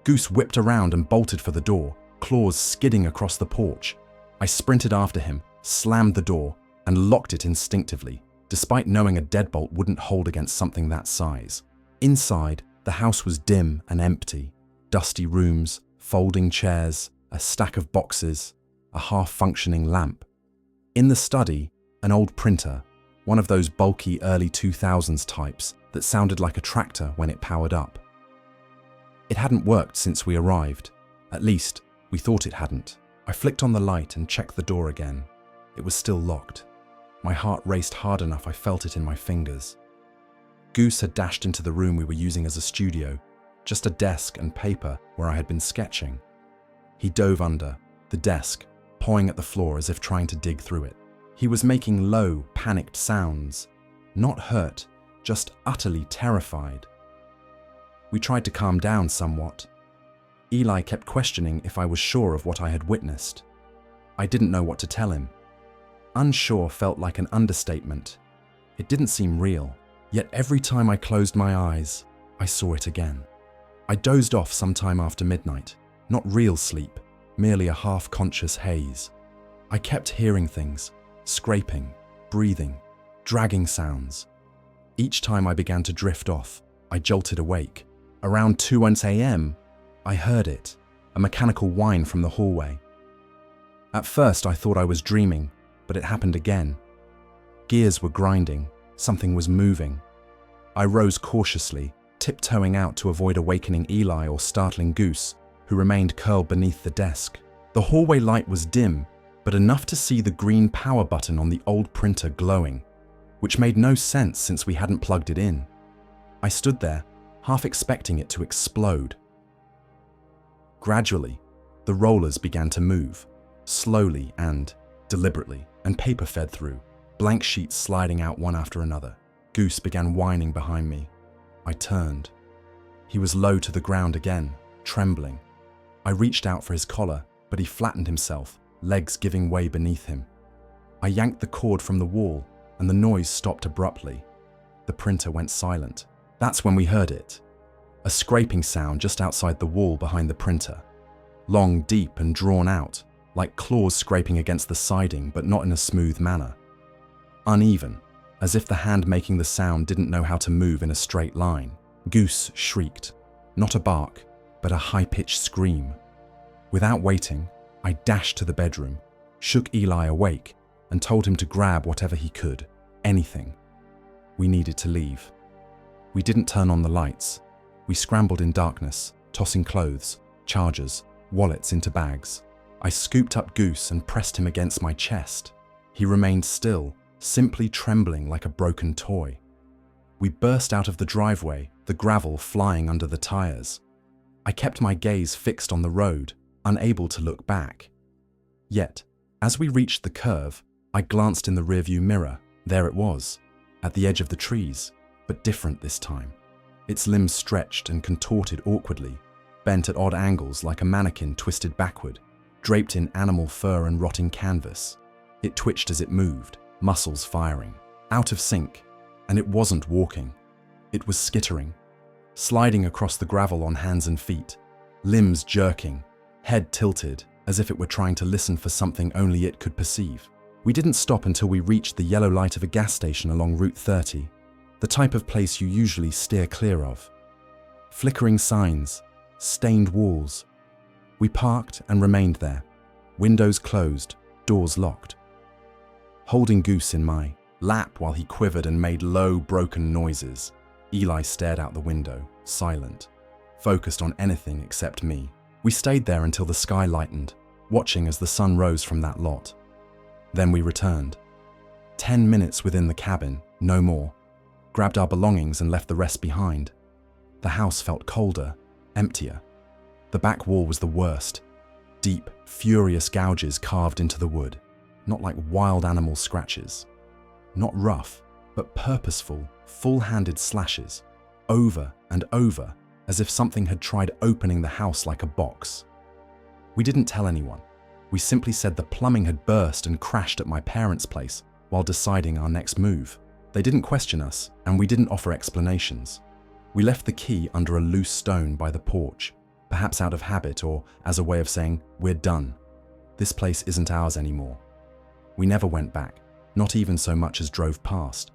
Goose whipped around and bolted for the door, claws skidding across the porch. I sprinted after him, slammed the door, and locked it instinctively, despite knowing a deadbolt wouldn't hold against something that size. Inside, the house was dim and empty. Dusty rooms, folding chairs, a stack of boxes, a half-functioning lamp. In the study, an old printer, one of those bulky early 2000s types that sounded like a tractor when it powered up. It hadn't worked since we arrived. At least, we thought it hadn't. I flicked on the light and checked the door again. It was still locked. My heart raced hard enough I felt it in my fingers. Goose had dashed into the room we were using as a studio, just a desk and paper where I had been sketching. He dove under the desk, pawing at the floor as if trying to dig through it. He was making low, panicked sounds, not hurt, just utterly terrified. We tried to calm down somewhat. Eli kept questioning if I was sure of what I had witnessed. I didn't know what to tell him. Unsure felt like an understatement. It didn't seem real, yet every time I closed my eyes, I saw it again. I dozed off sometime after midnight, not real sleep, merely a half-conscious haze. I kept hearing things, scraping, breathing, dragging sounds. Each time I began to drift off, I jolted awake. Around 2 a.m., I heard it, a mechanical whine from the hallway. At first I thought I was dreaming, but it happened again. Gears were grinding, something was moving. I rose cautiously, tiptoeing out to avoid awakening Eli or startling Goose, who remained curled beneath the desk. The hallway light was dim, but enough to see the green power button on the old printer glowing, which made no sense since we hadn't plugged it in. I stood there, half expecting it to explode. Gradually, the rollers began to move, slowly and deliberately, and paper fed through, blank sheets sliding out one after another. Goose began whining behind me. I turned. He was low to the ground again, trembling. I reached out for his collar, but he flattened himself, legs giving way beneath him. I yanked the cord from the wall, and the noise stopped abruptly. The printer went silent. That's when we heard it. A scraping sound just outside the wall behind the printer. Long, deep, and drawn out, like claws scraping against the siding, but not in a smooth manner. Uneven, as if the hand making the sound didn't know how to move in a straight line. Goose shrieked, not a bark, but a high-pitched scream. Without waiting, I dashed to the bedroom, shook Eli awake, and told him to grab whatever he could, anything. We needed to leave. We didn't turn on the lights. We scrambled in darkness, tossing clothes, chargers, wallets into bags. I scooped up Goose and pressed him against my chest. He remained still, simply trembling like a broken toy. We burst out of the driveway, the gravel flying under the tires. I kept my gaze fixed on the road, unable to look back. Yet, as we reached the curve, I glanced in the rearview mirror. There it was, at the edge of the trees, but different this time. Its limbs stretched and contorted awkwardly, bent at odd angles like a mannequin twisted backward, draped in animal fur and rotting canvas. It twitched as it moved, muscles firing, out of sync, and it wasn't walking. It was skittering, sliding across the gravel on hands and feet, limbs jerking, head tilted, as if it were trying to listen for something only it could perceive. We didn't stop until we reached the yellow light of a gas station along Route 30, the type of place you usually steer clear of. Flickering signs, stained walls. We parked and remained there, windows closed, doors locked. Holding Goose in my lap while he quivered and made low, broken noises, Eli stared out the window, silent, focused on anything except me. We stayed there until the sky lightened, watching as the sun rose from that lot. Then we returned. 10 minutes within the cabin, no more. Grabbed our belongings and left the rest behind. The house felt colder, emptier. The back wall was the worst. Deep, furious gouges carved into the wood, not like wild animal scratches. Not rough, but purposeful, full-handed slashes, over and over, as if something had tried opening the house like a box. We didn't tell anyone. We simply said the plumbing had burst and crashed at my parents' place while deciding our next move. They didn't question us, and we didn't offer explanations. We left the key under a loose stone by the porch, perhaps out of habit or as a way of saying, we're done. This place isn't ours anymore. We never went back, not even so much as drove past.